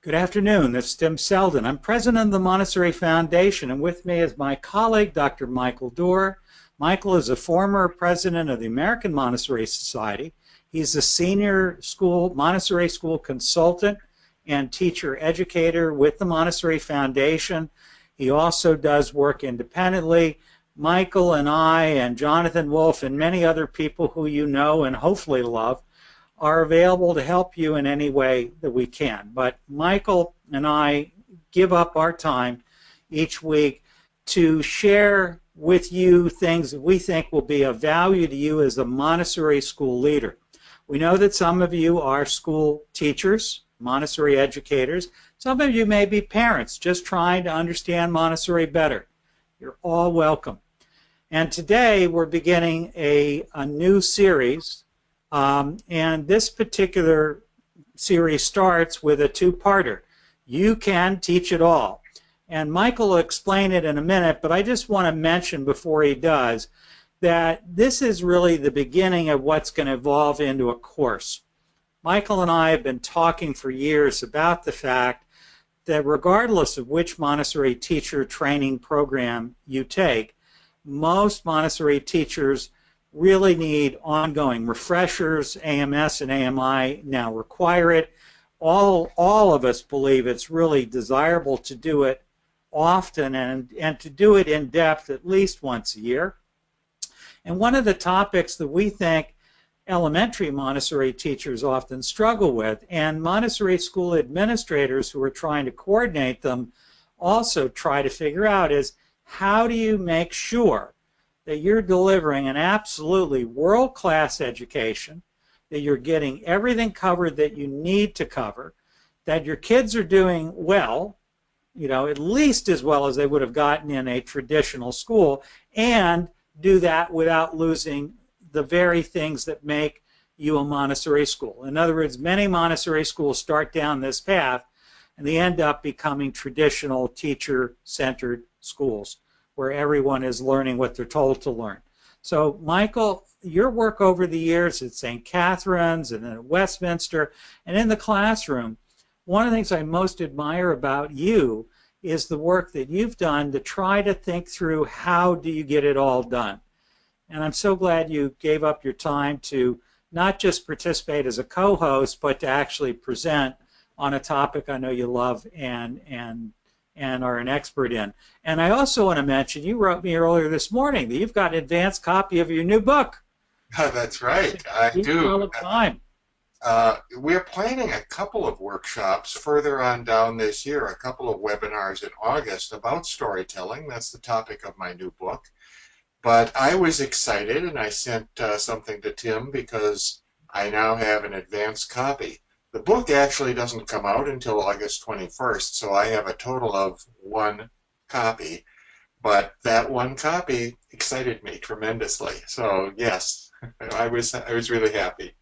Good afternoon. This is Tim Selden. I'm president of the Montessori Foundation, and with me is my colleague, Dr. Michael Dorer. Michael is a former president of the American Montessori Society. He's a senior Montessori school consultant and teacher educator with the Montessori Foundation. He also does work independently. Michael and I and Jonathan Wolf and many other people who you know and hopefully love are available to help you in any way that we can. But Michael and I give up our time each week to share with you things that we think will be of value to you as a Montessori school leader. We know that some of you are school teachers, Montessori educators. Some of you may be parents just trying to understand Montessori better. You're all welcome. And today we're beginning a new series. And this particular series starts with a two-parter. You can teach it all. And Michael will explain it in a minute, but I just want to mention before he does that this is really the beginning of what's going to evolve into a course. Michael and I have been talking for years about the fact that regardless of which Montessori teacher training program you take, most Montessori teachers really need ongoing refreshers. AMS and AMI now require it. All of us believe it's really desirable to do it often and to do it in depth at least once a year. And one of the topics that we think elementary Montessori teachers often struggle with, and Montessori school administrators who are trying to coordinate them also try to figure out, is how do you make sure that you're delivering an absolutely world-class education, that you're getting everything covered that you need to cover, that your kids are doing well, at least as well as they would have gotten in a traditional school, and do that without losing the very things that make you a Montessori school. In other words, many Montessori schools start down this path and they end up becoming traditional teacher-centered schools, where everyone is learning what they're told to learn. So, Michael, your work over the years at St. Catherine's and then at Westminster and in the classroom, one of the things I most admire about you is the work that you've done to try to think through how do you get it all done. And I'm so glad you gave up your time to not just participate as a co-host, but to actually present on a topic I know you love and are an expert in. And I also want to mention, you wrote me earlier this morning that you've got an advanced copy of your new book. That's right, I do. All the time. We're planning a couple of workshops further on down this year, a couple of webinars in August about storytelling. That's the topic of my new book. But I was excited, and I sent something to Tim because I now have an advanced copy. The book actually doesn't come out until August 21st, so I have a total of one copy. But that one copy excited me tremendously. So yes, I was really happy.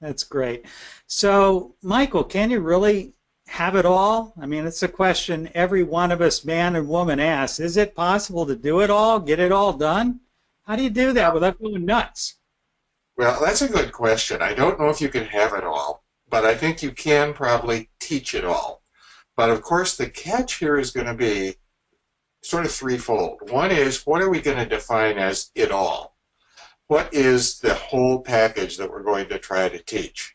That's great. So, Michael, can you really have it all? I mean, it's a question every one of us, man and woman, asks. Is it possible to do it all, get it all done? How do you do that without going nuts? Well, that's a good question. I don't know if you can have it all, but I think you can probably teach it all. But of course, the catch here is going to be sort of threefold. One is, what are we going to define as it all? What is the whole package that we're going to try to teach?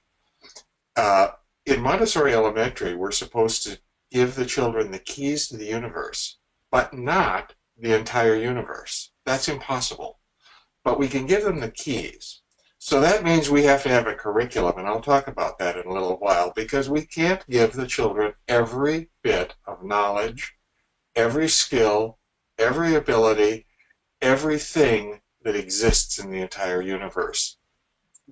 In Montessori Elementary, we're supposed to give the children the keys to the universe, but not the entire universe. That's impossible. But we can give them the keys. So that means we have to have a curriculum, and I'll talk about that in a little while, because we can't give the children every bit of knowledge, every skill, every ability, everything that exists in the entire universe.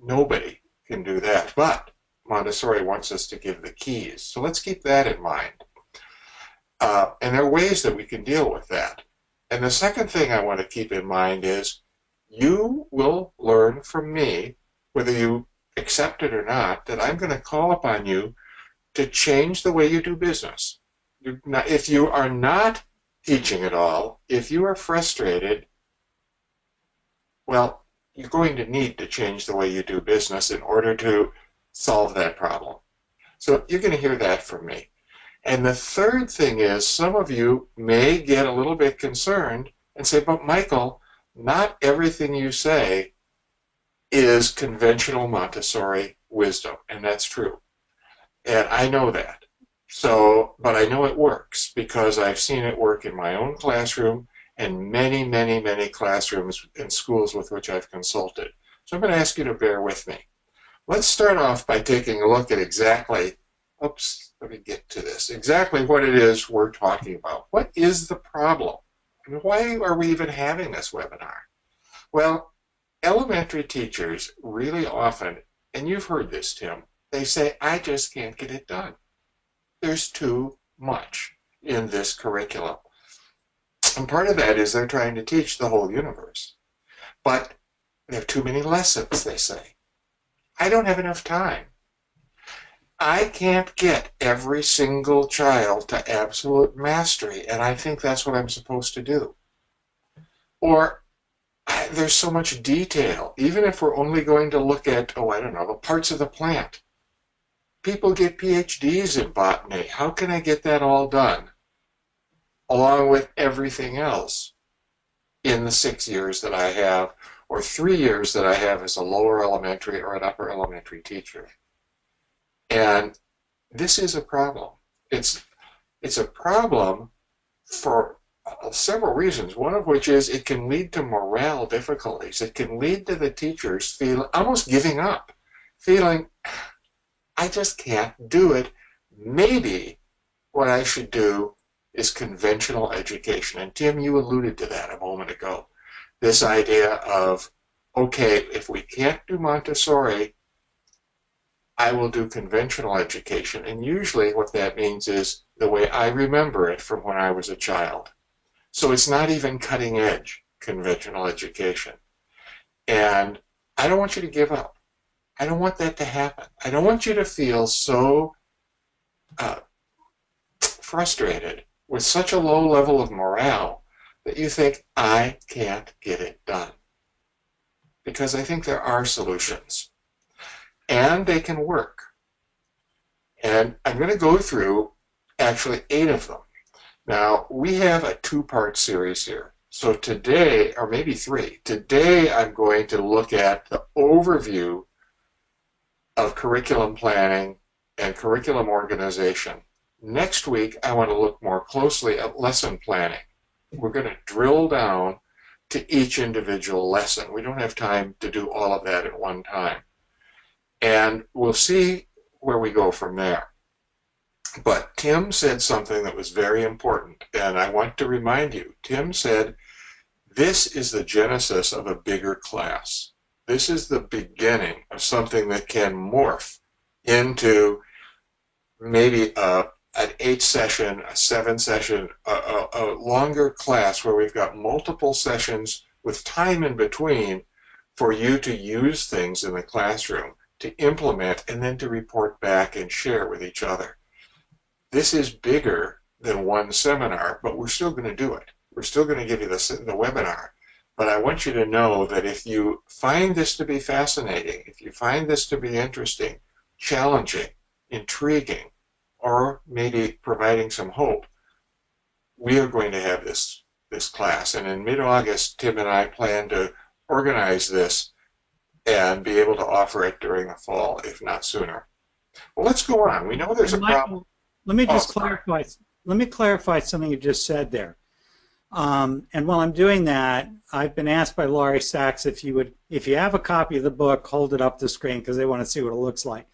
Nobody can do that, but Montessori wants us to give the keys. So let's keep that in mind. And there are ways that we can deal with that. And the second thing I want to keep in mind is you will learn from me, whether you accept it or not, that I'm going to call upon you to change the way you do business. If you are not teaching it all, if you are frustrated, well, you're going to need to change the way you do business in order to solve that problem. So you're going to hear that from me. And the third thing is, some of you may get a little bit concerned and say, but Michael, not everything you say is conventional Montessori wisdom, and that's true. And I know that. So, but I know it works because I've seen it work in my own classroom and many, many, many classrooms in schools with which I've consulted. So I'm going to ask you to bear with me. Let's start off by taking a look at exactly, let me get to this, exactly what it is we're talking about. What is the problem? And why are we even having this webinar? Well, elementary teachers really often, and you've heard this, Tim, they say, I just can't get it done. There's too much in this curriculum. And part of that is they're trying to teach the whole universe. But they have too many lessons, they say. I don't have enough time. I can't get every single child to absolute mastery, and I think that's what I'm supposed to do. Or there's so much detail, even if we're only going to look at, I don't know, the parts of the plant. People get PhDs in botany. How can I get that all done, along with everything else, in the 6 years that I have, or 3 years that I have as a lower elementary or an upper elementary teacher? And this is a problem. It's a problem for several reasons, one of which is it can lead to morale difficulties. It can lead to the teachers almost giving up, feeling, I just can't do it. Maybe what I should do is conventional education. And Tim, you alluded to that a moment ago. This idea of, okay, if we can't do Montessori, I will do conventional education. And usually what that means is the way I remember it from when I was a child. So it's not even cutting edge conventional education. And I don't want you to give up. I don't want that to happen. I don't want you to feel so frustrated with such a low level of morale that you think, I can't get it done. Because I think there are solutions. And they can work. And I'm going to go through actually 8 of them. Now, we have a 2-part series here. So today, or maybe 3, today I'm going to look at the overview of curriculum planning and curriculum organization. Next week, I want to look more closely at lesson planning. We're going to drill down to each individual lesson. We don't have time to do all of that at one time. And we'll see where we go from there. But Tim said something that was very important, and I want to remind you. Tim said, this is the genesis of a bigger class. This is the beginning of something that can morph into maybe an 8-session, a 7-session, a longer class where we've got multiple sessions with time in between for you to use things in the classroom, to implement, and then to report back and share with each other. This is bigger than one seminar, but we're still going to do it. We're still going to give you the webinar. But I want you to know that if you find this to be fascinating, if you find this to be interesting, challenging, intriguing, or maybe providing some hope, we are going to have this class. And in mid-August, Tim and I plan to organize this and be able to offer it during the fall, if not sooner. Well, let's go on. We know there's a problem. Let me just clarify. Let me clarify something you just said there. And while I'm doing that, I've been asked by Laurie Sachs if you have a copy of the book, hold it up the screen because they want to see what it looks like.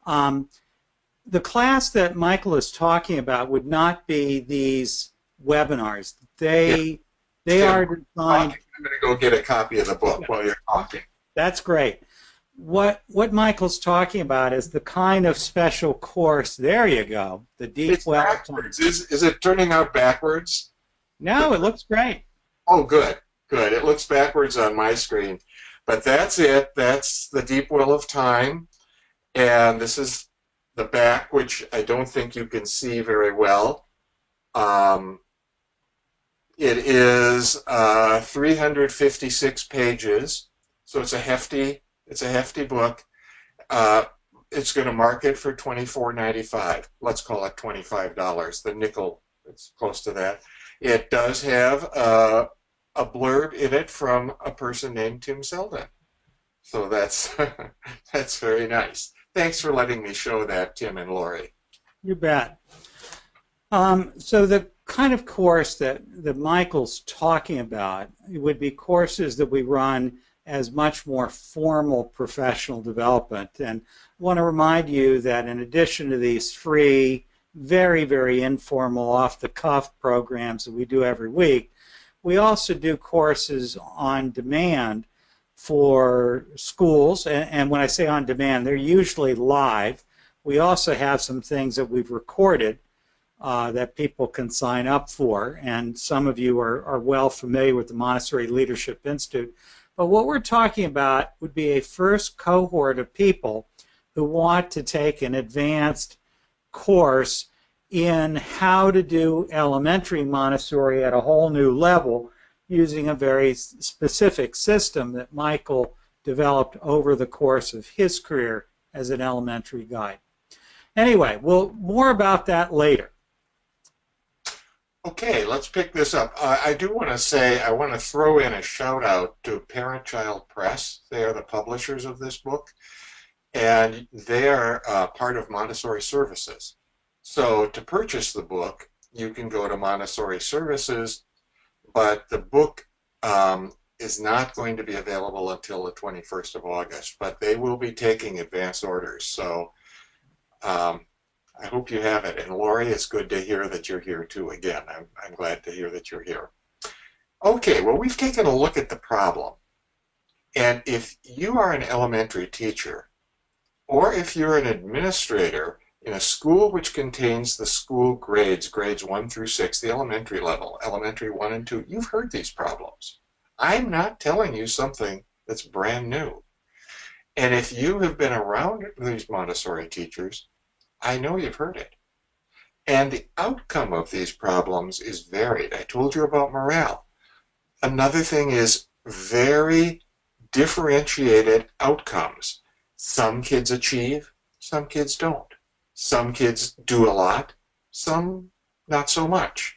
The class that Michael is talking about would not be these webinars. They are designed. I'm going to go get a copy of the book while you're talking. That's great. What Michael's talking about is the kind of special course. There you go. The deep well. Backwards. Is it turning out backwards? No, it looks great. Oh, good, good. It looks backwards on my screen. But that's it. That's the deep well of time. And this is the back, which I don't think you can see very well. It is 356 pages, so it's a hefty book. it's going to market for $24.95. Let's call it $25. The nickel, it's close to that. It does have a blurb in it from a person named Tim Selden. So that's that's very nice. Thanks for letting me show that, Tim and Lori. You bet. So the kind of course that Michael's talking about would be courses that we run as much more formal professional development. And I want to remind you that in addition to these free, very, very informal, off-the-cuff programs that we do every week, we also do courses on demand for schools. And when I say on demand, they're usually live. We also have some things that we've recorded that people can sign up for. And some of you are well familiar with the Montessori Leadership Institute. But what we're talking about would be a first cohort of people who want to take an advanced course in how to do elementary Montessori at a whole new level using a very specific system that Michael developed over the course of his career as an elementary guide. Anyway, more about that later. Okay, let's pick this up. I do want to say, I want to throw in a shout out to Parent Child Press. They are the publishers of this book, and they are part of Montessori Services. So to purchase the book, you can go to Montessori Services, but the book is not going to be available until the 21st of August, but they will be taking advance orders. So I hope you have it. And Lori, it's good to hear that you're here too again. I'm glad to hear that you're here. Okay, well, we've taken a look at the problem. And if you are an elementary teacher, or if you're an administrator in a school which contains the school grades 1 through 6, the elementary level, elementary 1 and 2, you've heard these problems. I'm not telling you something that's brand new. And if you have been around these Montessori teachers, I know you've heard it. And the outcome of these problems is varied. I told you about morale. Another thing is very differentiated outcomes. Some kids achieve, some kids don't. Some kids do a lot, some not so much.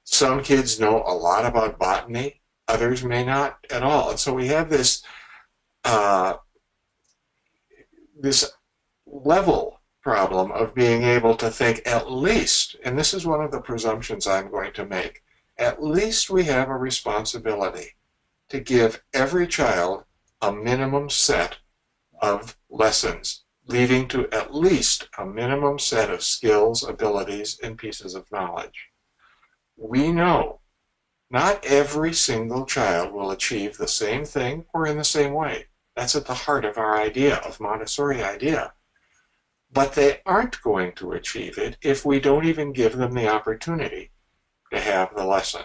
Some kids know a lot about botany, others may not at all. And so we have this level problem of being able to think at least, and this is one of the presumptions I'm going to make, at least we have a responsibility to give every child a minimum set of lessons, leading to at least a minimum set of skills, abilities, and pieces of knowledge. We know not every single child will achieve the same thing or in the same way. That's at the heart of our idea, of Montessori idea. But they aren't going to achieve it if we don't even give them the opportunity to have the lesson.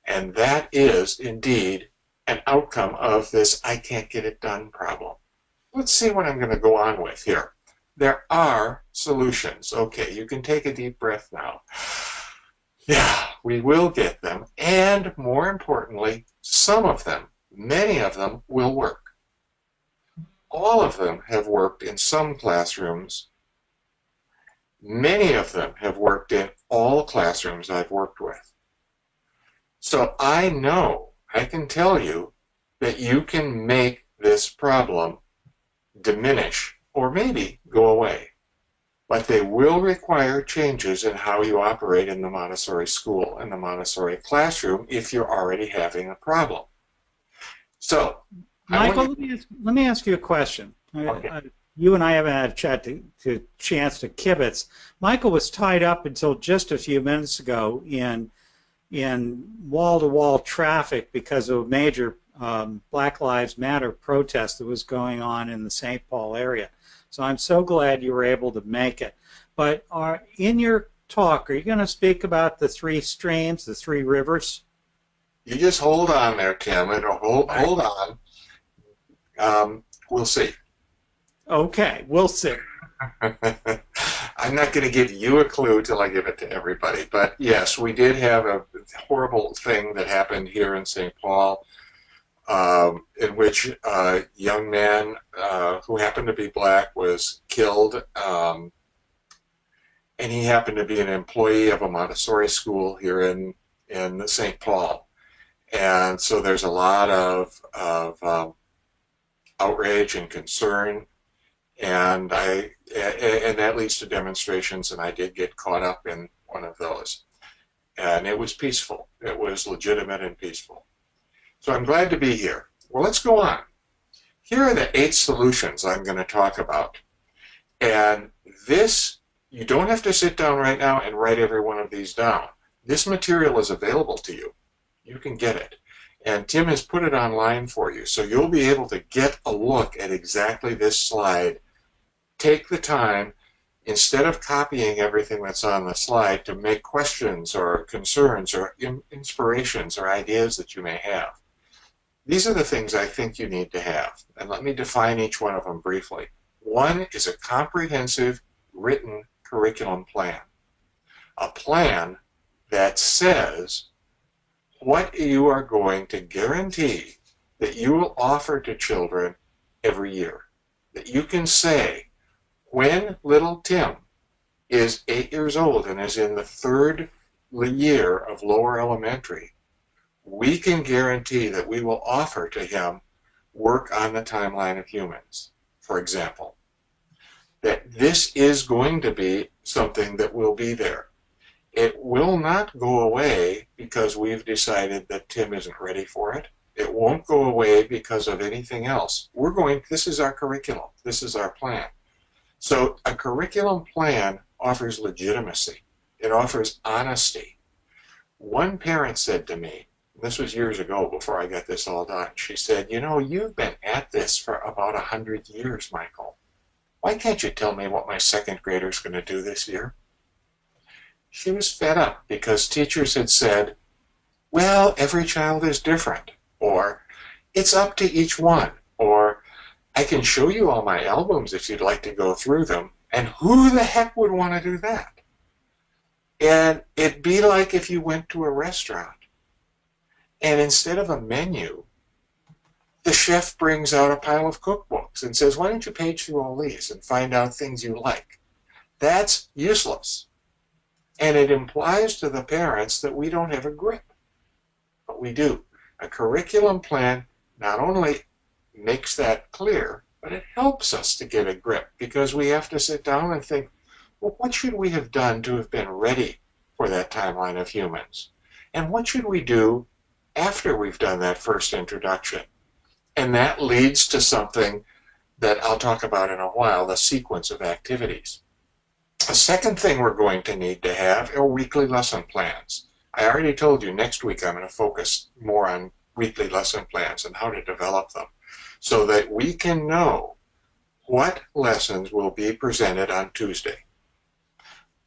And that is indeed an outcome of this I can't get it done problem. Let's see what I'm going to go on with here. There are solutions. Okay, you can take a deep breath now. Yeah, we will get them. And more importantly, some of them, many of them will work. All of them have worked in some classrooms. Many of them have worked in all classrooms I've worked with. So I know, I can tell you, that you can make this problem diminish or maybe go away. But they will require changes in how you operate in the Montessori school and the Montessori classroom if you're already having a problem. So, Michael, let me ask you a question. Okay. You and I haven't had a chance to kibitz. Michael was tied up until just a few minutes ago in wall-to-wall traffic because of a major Black Lives Matter protest that was going on in the St. Paul area. So I'm so glad you were able to make it. But in your talk, are you going to speak about the 3 streams, the 3 rivers? You just hold on there, Tim. Hold on. We'll see. Okay, we'll see. I'm not going to give you a clue till I give it to everybody. But yes, we did have a horrible thing that happened here in St. Paul. in which a young man who happened to be black was killed, and he happened to be an employee of a Montessori school here in St. Paul. And so there's a lot of outrage and concern, and that leads to demonstrations, and I did get caught up in one of those. And it was peaceful. It was legitimate and peaceful. So I'm glad to be here. Well, let's go on. Here are the 8 solutions I'm going to talk about. And this, you don't have to sit down right now and write every one of these down. This material is available to you. You can get it. And Tim has put it online for you, so you'll be able to get a look at exactly this slide. Take the time, instead of copying everything that's on the slide, to make questions or concerns or inspirations or ideas that you may have. These are the things I think you need to have, and let me define each one of them briefly. One is a comprehensive written curriculum plan. A plan that says what you are going to guarantee that you will offer to children every year. That you can say, when little Tim is 8 years old and is in the 3rd year of lower elementary, we can guarantee that we will offer to him work on the timeline of humans, for example. That this is going to be something that will be there. It will not go away because we've decided that Tim isn't ready for it. It won't go away because of anything else. This is our curriculum. This is our plan. So a curriculum plan offers legitimacy. It offers honesty. One parent said to me, this was years ago before I got this all done, she said, you know, you've been at this for about 100 years, Michael. Why can't you tell me what my 2nd grader's going to do this year? She was fed up because teachers had said, well, every child is different, or it's up to each one, or I can show you all my albums if you'd like to go through them, and who the heck would want to do that? And it'd be like if you went to a restaurant, and instead of a menu, the chef brings out a pile of cookbooks and says, why don't you page through all these and find out things you like? That's useless. And it implies to the parents that we don't have a grip. But we do. A curriculum plan not only makes that clear, but it helps us to get a grip, because we have to sit down and think, well, what should we have done to have been ready for that timeline of humans? And what should we do after we've done that first introduction? And that leads to something that I'll talk about in a while, the sequence of activities. A second thing we're going to need to have are weekly lesson plans. I already told you next week I'm going to focus more on weekly lesson plans and how to develop them, so that we can know what lessons will be presented on Tuesday,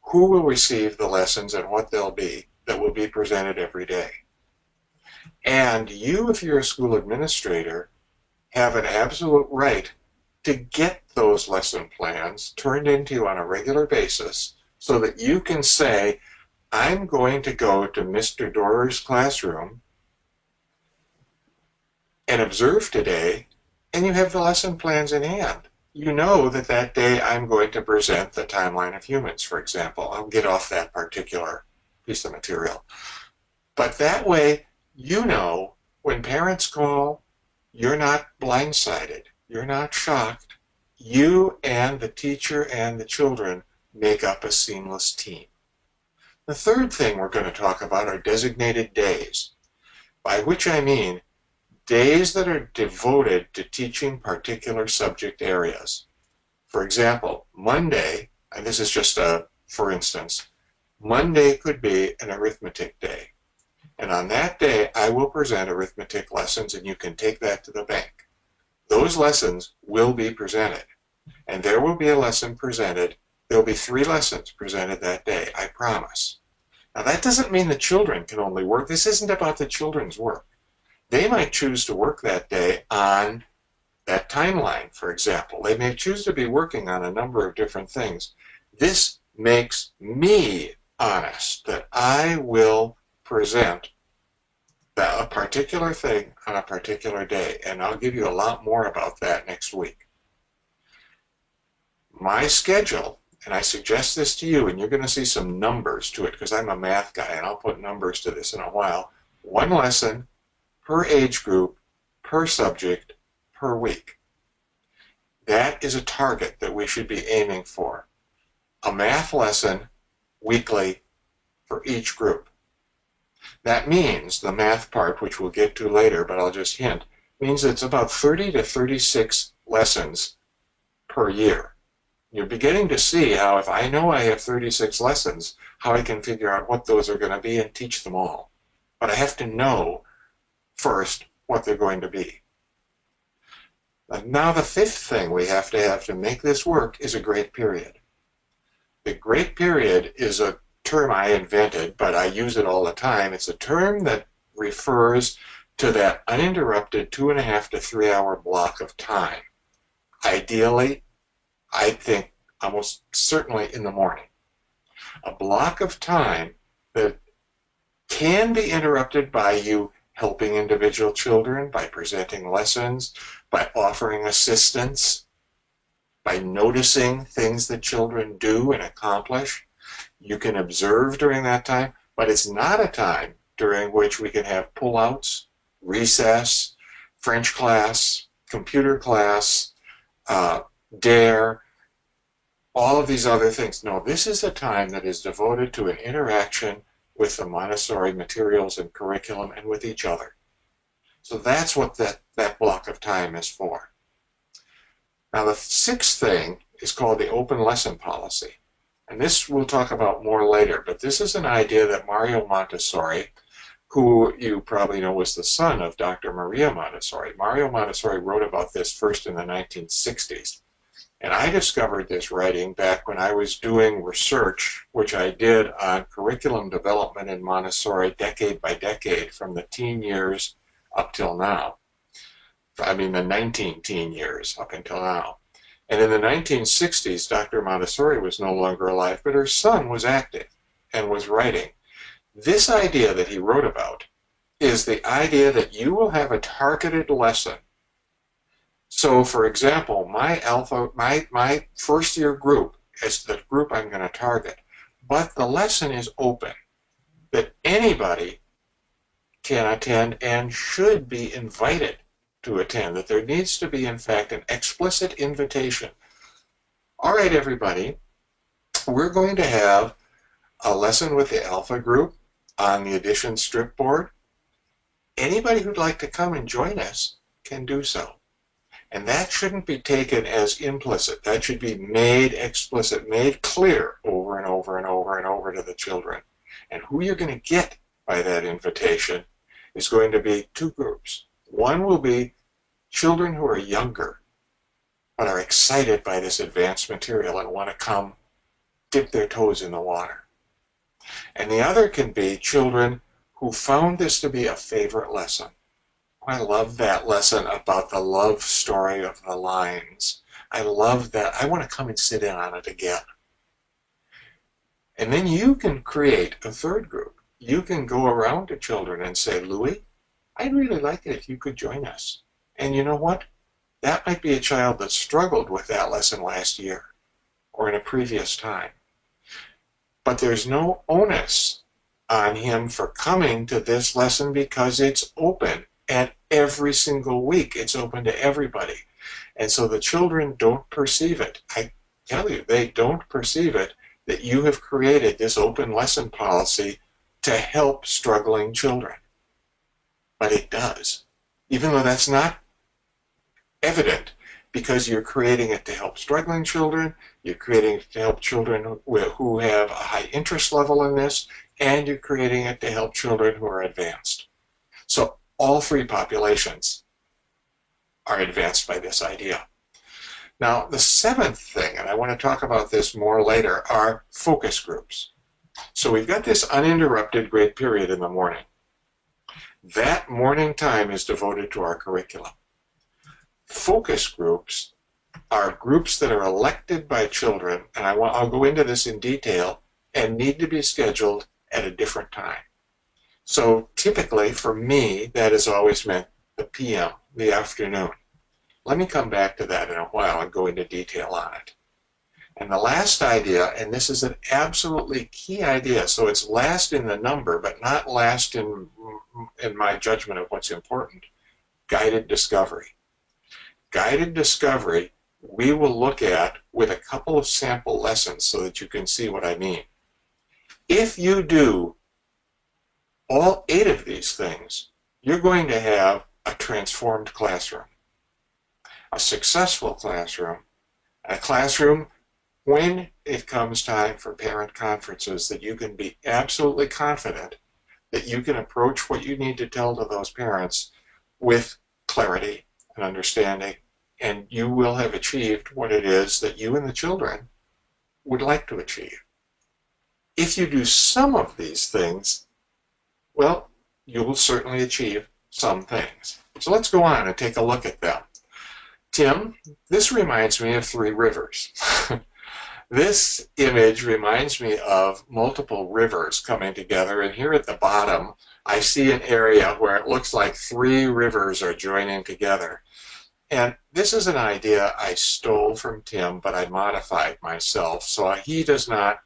who will receive the lessons and what they'll be that will be presented every day. And you, if you're a school administrator, have an absolute right to get those lesson plans turned into you on a regular basis, so that you can say, I'm going to go to Mr. Dorer's classroom and observe today, and you have the lesson plans in hand. You know that that day I'm going to present the timeline of humans, for example. I'll get off that particular piece of material. But that way, you know, when parents call, you're not blindsided. You're not shocked. You and the teacher and the children make up a seamless team. The third thing we're going to talk about are designated days, by which I mean days that are devoted to teaching particular subject areas. For example, Monday, and this is just for instance, Monday could be an arithmetic day. And on that day, I will present arithmetic lessons, and you can take that to the bank. Those lessons will be presented, and there will be a lesson presented. There will be 3 lessons presented that day, I promise. Now, that doesn't mean the children can only work. This isn't about the children's work. They might choose to work that day on that timeline, for example. They may choose to be working on a number of different things. This makes me honest that I will present a particular thing on a particular day, and I'll give you a lot more about that next week. My schedule, and I suggest this to you, and you're going to see some numbers to it because I'm a math guy, and I'll put numbers to this in a while. One lesson per age group, per subject, per week. That is a target that we should be aiming for. A math lesson weekly for each group. That means the math part, which we'll get to later, but I'll just hint, means it's about 30 to 36 lessons per year. You're beginning to see how if I know I have 36 lessons, how I can figure out what those are going to be and teach them all. But I have to know first what they're going to be. Now the fifth thing we have to make this work is a great period. The great period is a term I invented, but I use it all the time. It's a term that refers to that uninterrupted 2.5 to 3 hour block of time. Ideally, I think almost certainly in the morning. A block of time that can be interrupted by you helping individual children, by presenting lessons, by offering assistance, by noticing things that children do and accomplish. You can observe during that time, but it's not a time during which we can have pullouts, recess, French class, computer class, dare, all of these other things. No, this is a time that is devoted to an interaction with the Montessori materials and curriculum and with each other. So that's what that block of time is for. Now the sixth thing is called the open lesson policy. And this we'll talk about more later, but this is an idea that Mario Montessori, who you probably know was the son of Dr. Maria Montessori. Mario Montessori wrote about this first in the 1960s. And I discovered this writing back when I was doing research, which I did on curriculum development in Montessori decade by decade from the teen years up till now. I mean the 19-teen years up until now. And in the 1960s, Dr. Montessori was no longer alive, but her son was active and was writing. This idea that he wrote about is the idea that you will have a targeted lesson. So, for example, my first year group is the group I'm going to target, but the lesson is open, that anybody can attend and should be invited to attend, that there needs to be, in fact, an explicit invitation. All right, everybody, we're going to have a lesson with the Alpha group on the addition strip board. Anybody who'd like to come and join us can do so. And that shouldn't be taken as implicit. That should be made explicit, made clear over and over and over and over to the children. And who you're going to get by that invitation is going to be two groups. One will be children who are younger, but are excited by this advanced material and want to come dip their toes in the water. And the other can be children who found this to be a favorite lesson. I love that lesson about the love story of the lines. I love that. I want to come and sit in on it again. And then you can create a third group. You can go around to children and say, Louis, I'd really like it if you could join us. And you know what? That might be a child that struggled with that lesson last year or in a previous time. But there's no onus on him for coming to this lesson because it's open. And every single week it's open to everybody. And so the children don't perceive it. I tell you, they don't perceive it that you have created this open lesson policy to help struggling children. But it does. Even though that's not evident, because you're creating it to help struggling children, you're creating it to help children who have a high interest level in this, and you're creating it to help children who are advanced. So all three populations are advanced by this idea. Now, the seventh thing, and I want to talk about this more later, are focus groups. So we've got this uninterrupted great period in the morning. That morning time is devoted to our curriculum. Focus groups are groups that are elected by children, and I'll go into this in detail, and need to be scheduled at a different time. So typically for me, that has always meant the PM, the afternoon. Let me come back to that in a while and go into detail on it. And the last idea, and this is an absolutely key idea, so it's last in the number, but not last in my judgment of what's important, guided discovery. Guided discovery, we will look at with a couple of sample lessons so that you can see what I mean. If you do all 8 of these things, you're going to have a transformed classroom, a successful classroom, a classroom when it comes time for parent conferences that you can be absolutely confident that you can approach what you need to tell to those parents with clarity and understanding, and you will have achieved what it is that you and the children would like to achieve. If you do some of these things, well, you will certainly achieve some things. So let's go on and take a look at them. Tim, this reminds me of 3 rivers. This image reminds me of multiple rivers coming together, and here at the bottom I see an area where it looks like 3 rivers are joining together. And this is an idea I stole from Tim, but I modified myself, so he does not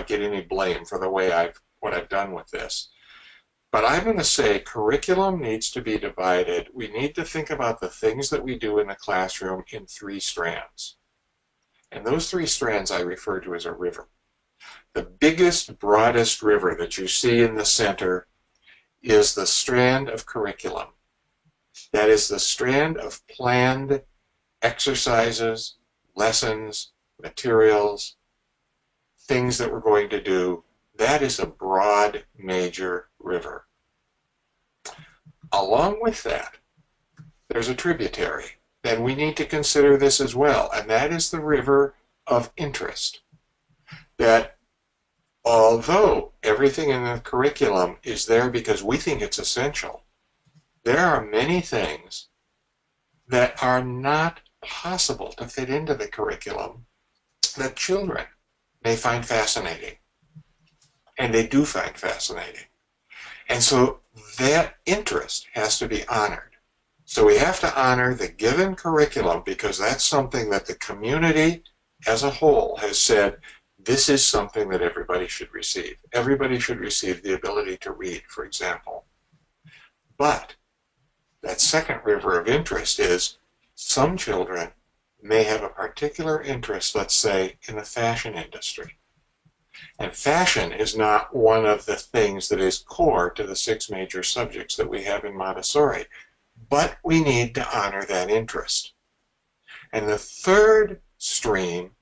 get any blame for the way what I've done with this. But I'm going to say curriculum needs to be divided. We need to think about the things that we do in the classroom in 3 strands. And those 3 strands I refer to as a river. The biggest, broadest river that you see in the center is the strand of curriculum. That is the strand of planned exercises, lessons, materials, things that we're going to do. That is a broad, major river. Along with that, there's a tributary. Then we need to consider this as well, and that is the river of interest. That although everything in the curriculum is there because we think it's essential, there are many things that are not possible to fit into the curriculum that children may find fascinating. And they do find fascinating. And so that interest has to be honored. So we have to honor the given curriculum because that's something that the community as a whole has said, this is something that everybody should receive. Everybody should receive the ability to read, for example. But that second river of interest is some children may have a particular interest, let's say, in the fashion industry. And fashion is not one of the things that is core to the 6 major subjects that we have in Montessori. But we need to honor that interest. And the third stream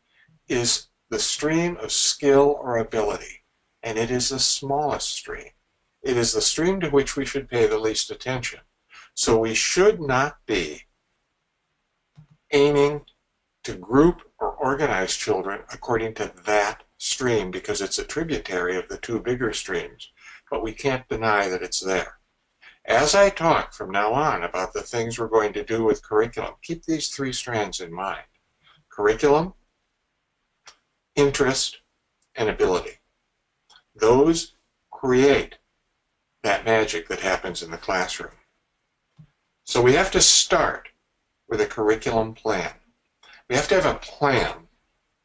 is the stream of skill or ability. And it is the smallest stream. It is the stream to which we should pay the least attention. So we should not be aiming to group or organize children according to that stream because it's a tributary of the 2 bigger streams. But we can't deny that it's there. As I talk from now on about the things we're going to do with curriculum, keep these 3 strands in mind. Curriculum, interest, and ability. Those create that magic that happens in the classroom. So we have to start with a curriculum plan. We have to have a plan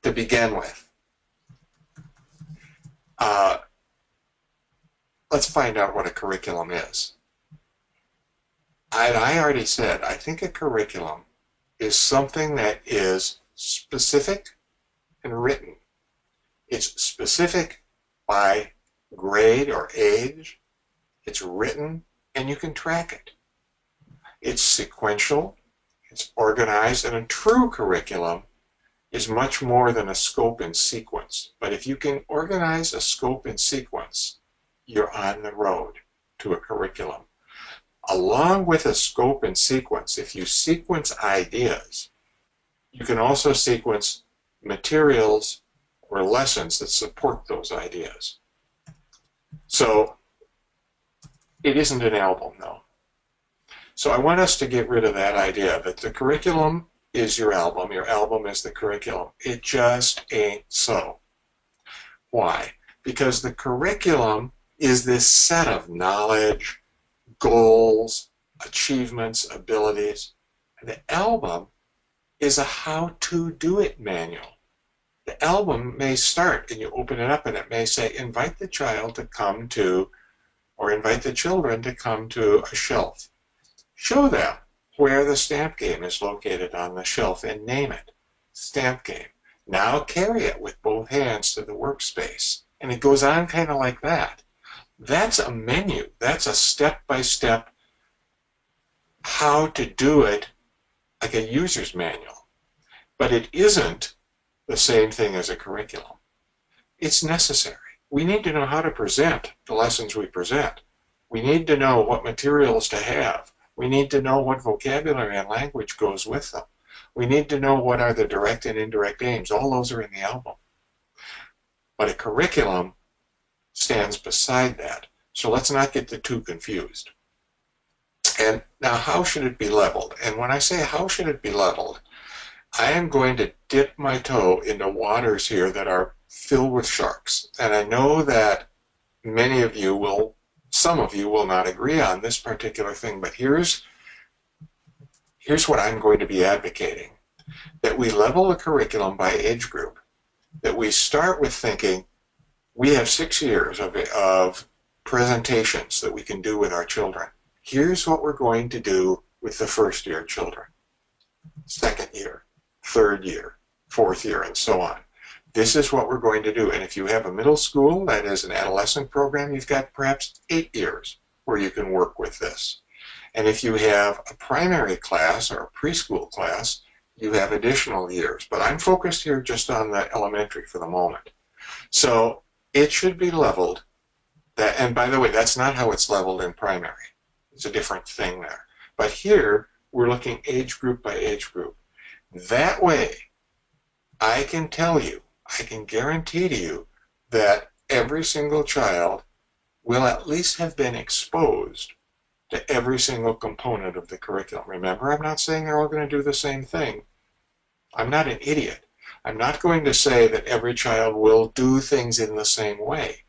to begin with. Let's find out what a curriculum is. I already said, I think a curriculum is something that is specific and written. It's specific by grade or age. It's written, and you can track it. It's sequential. It's organized, and a true curriculum is much more than a scope and sequence. But if you can organize a scope and sequence, you're on the road to a curriculum. Along with a scope and sequence, if you sequence ideas, you can also sequence materials or lessons that support those ideas. So it isn't an album, though. So I want us to get rid of that idea that the curriculum is your album is the curriculum. It just ain't so. Why? Because the curriculum is this set of knowledge, goals, achievements, abilities. The album is a how-to-do-it manual. The album may start, and you open it up, and it may say, invite the child to come to, or invite the children to come to a shelf. Show them where the stamp game is located on the shelf and name it, stamp game. Now carry it with both hands to the workspace. And it goes on kind of like that. That's a menu. That's a step-by-step how to do it, like a user's manual. But it isn't the same thing as a curriculum. It's necessary. We need to know how to present the lessons we present. We need to know what materials to have. We need to know what vocabulary and language goes with them. We need to know what are the direct and indirect aims. All those are in the album. But a curriculum stands beside that. So let's not get the two confused. And now, how should it be leveled? And when I say how should it be leveled, I am going to dip my toe into waters here that are filled with sharks. And I know that many of you will, some of you will not agree on this particular thing, but here's what I'm going to be advocating. That we level the curriculum by age group. That we start with thinking, we have 6 years of presentations that we can do with our children. Here's what we're going to do with the first year children, second year, third year, fourth year, and so on. This is what we're going to do. And if you have a middle school, that is an adolescent program, you've got perhaps 8 years where you can work with this. And if you have a primary class or a preschool class, you have additional years. But I'm focused here just on the elementary for the moment. So it should be leveled. And by the way, that's not how it's leveled in primary. It's a different thing there. But here, we're looking age group by age group. That way, I can tell you, I can guarantee to you that every single child will at least have been exposed to every single component of the curriculum. Remember, I'm not saying they're all going to do the same thing. I'm not an idiot. I'm not going to say that every child will do things in the same way.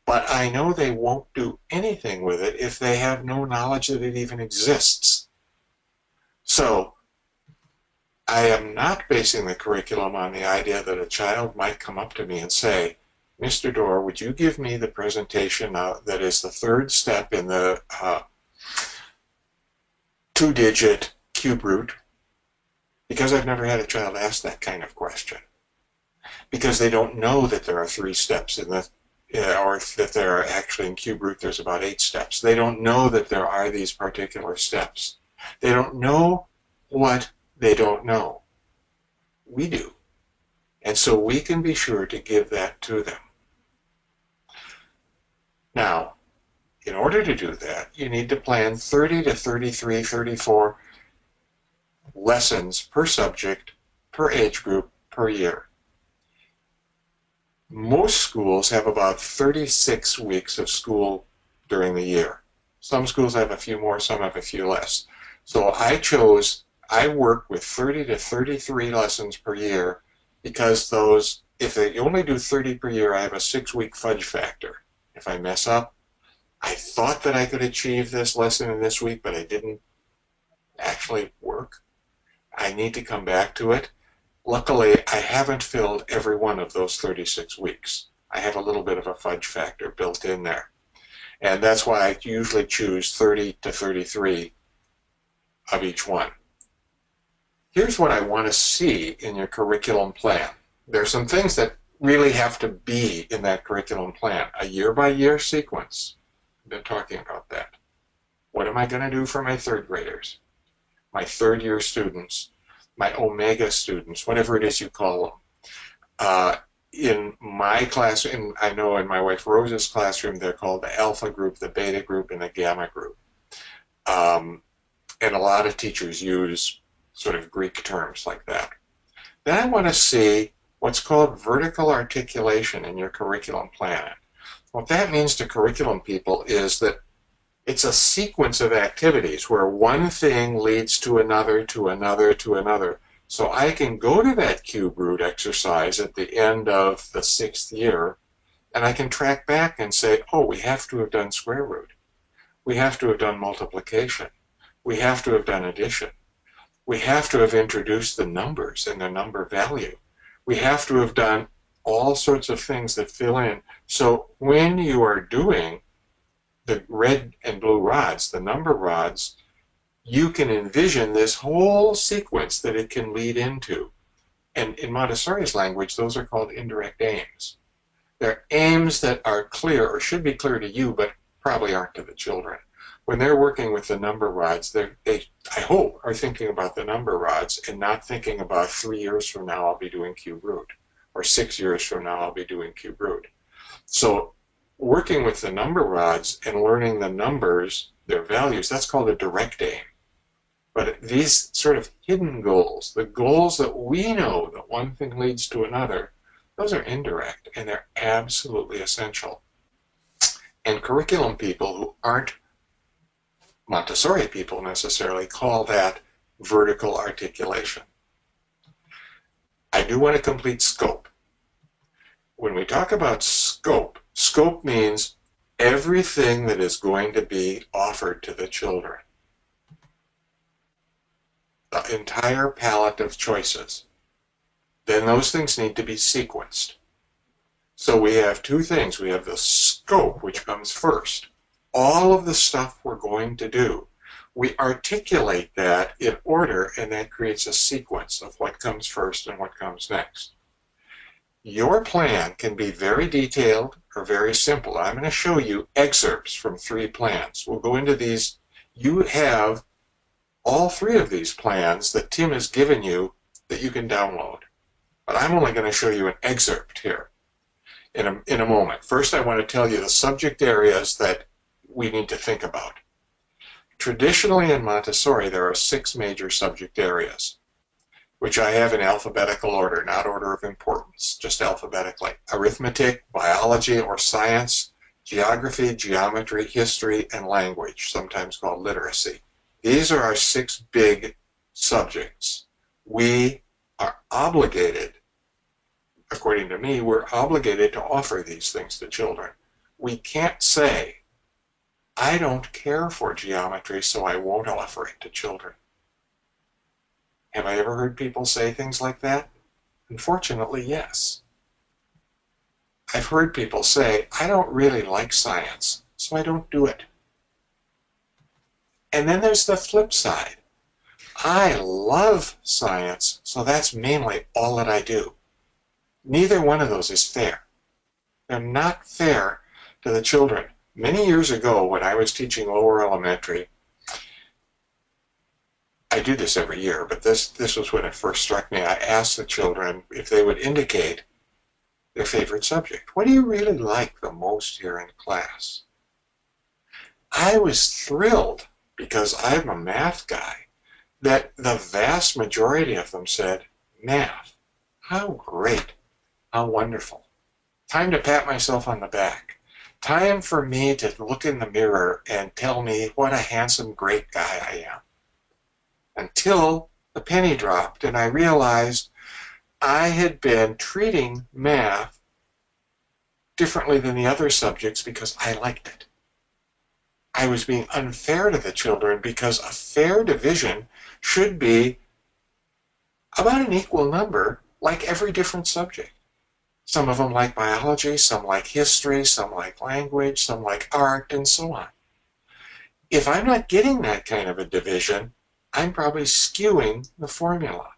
But I know they won't do anything with it if they have no knowledge that it even exists. So, I am not basing the curriculum on the idea that a child might come up to me and say, Mr. Dorer, would you give me the presentation that is the third step in the two-digit cube root? Because I've never had a child ask that kind of question. Because they don't know that there are 3 steps in the or that there are actually in cube root there's about 8 steps. They don't know that there are these particular steps. They don't know what they don't know. We do. And so we can be sure to give that to them. Now, in order to do that, you need to plan 30 to 33, 34 lessons per subject, per age group, per year. Most schools have about 36 weeks of school during the year. Some schools have a few more, some have a few less. So I work with 30 to 33 lessons per year because those, if they only do 30 per year, I have a 6-week fudge factor. If I mess up, I thought that I could achieve this lesson in this week, but it didn't actually work. I need to come back to it. Luckily, I haven't filled every one of those 36 weeks. I have a little bit of a fudge factor built in there. And that's why I usually choose 30 to 33 of each one. Here's what I want to see in your curriculum plan. There are some things that really have to be in that curriculum plan. A year-by-year sequence. I've been talking about that. What am I going to do for my third graders? My third-year students? My Omega students, whatever it is you call them. In my class, I know in my wife Rose's classroom, they're called the Alpha group, the Beta group, and the Gamma group. And a lot of teachers use sort of Greek terms like that. Then I want to see what's called vertical articulation in your curriculum plan. What that means to curriculum people is that it's a sequence of activities where one thing leads to another, to another, to another. So I can go to that cube root exercise at the end of the 6th year And I can track back and say, oh, we have to have done square root. We have to have done multiplication. We have to have done addition. We have to have introduced the numbers and the number value. We have to have done all sorts of things that fill in. So when you are doing the red and blue rods, the number rods, you can envision this whole sequence that it can lead into. And in Montessori's language, those are called indirect aims. They're aims that are clear, or should be clear to you, but probably aren't to the children. When they're working with the number rods, they, I hope, are thinking about the number rods and not thinking about 3 years from now I'll be doing cube root, or 6 years from now I'll be doing cube root. So working with the number rods and learning the numbers, their values, that's called a direct aim. But these sort of hidden goals, the goals that we know that one thing leads to another, those are indirect, and they're absolutely essential. And curriculum people who aren't Montessori people necessarily call that vertical articulation. I do want to complete scope. When we talk about scope, scope means everything that is going to be offered to the children. The entire palette of choices. Then those things need to be sequenced. So we have two things. We have the scope, which comes first. All of the stuff we're going to do. We articulate that in order, and that creates a sequence of what comes first and what comes next. Your plan can be very detailed or very simple. I'm going to show you excerpts from 3 plans. We'll go into these. You have all 3 of these plans that Tim has given you that you can download. But I'm only going to show you an excerpt here in a moment. First, I want to tell you the subject areas that we need to think about. Traditionally in Montessori, there are 6 major subject areas, which I have in alphabetical order, not order of importance, just alphabetically. Arithmetic, biology or science, geography, geometry, history, and language, sometimes called literacy. These are our 6 big subjects. We are obligated, according to me, we're obligated to offer these things to children. We can't say, I don't care for geometry, so I won't offer it to children. Have I ever heard people say things like that? Unfortunately, yes. I've heard people say, I don't really like science, so I don't do it. And then there's the flip side. I love science, so that's mainly all that I do. Neither one of those is fair. They're not fair to the children. Many years ago, when I was teaching lower elementary, I do this every year, but this was when it first struck me. I asked the children if they would indicate their favorite subject. What do you really like the most here in class? I was thrilled, because I'm a math guy, that the vast majority of them said, math. How great. How wonderful. Time to pat myself on the back. Time for me to look in the mirror and tell me what a handsome, great guy I am. Until the penny dropped and I realized I had been treating math differently than the other subjects because I liked it. I was being unfair to the children because a fair division should be about an equal number like every different subject. Some of them like biology, some like history, some like language, some like art, and so on. If I'm not getting that kind of a division, I'm probably skewing the formula.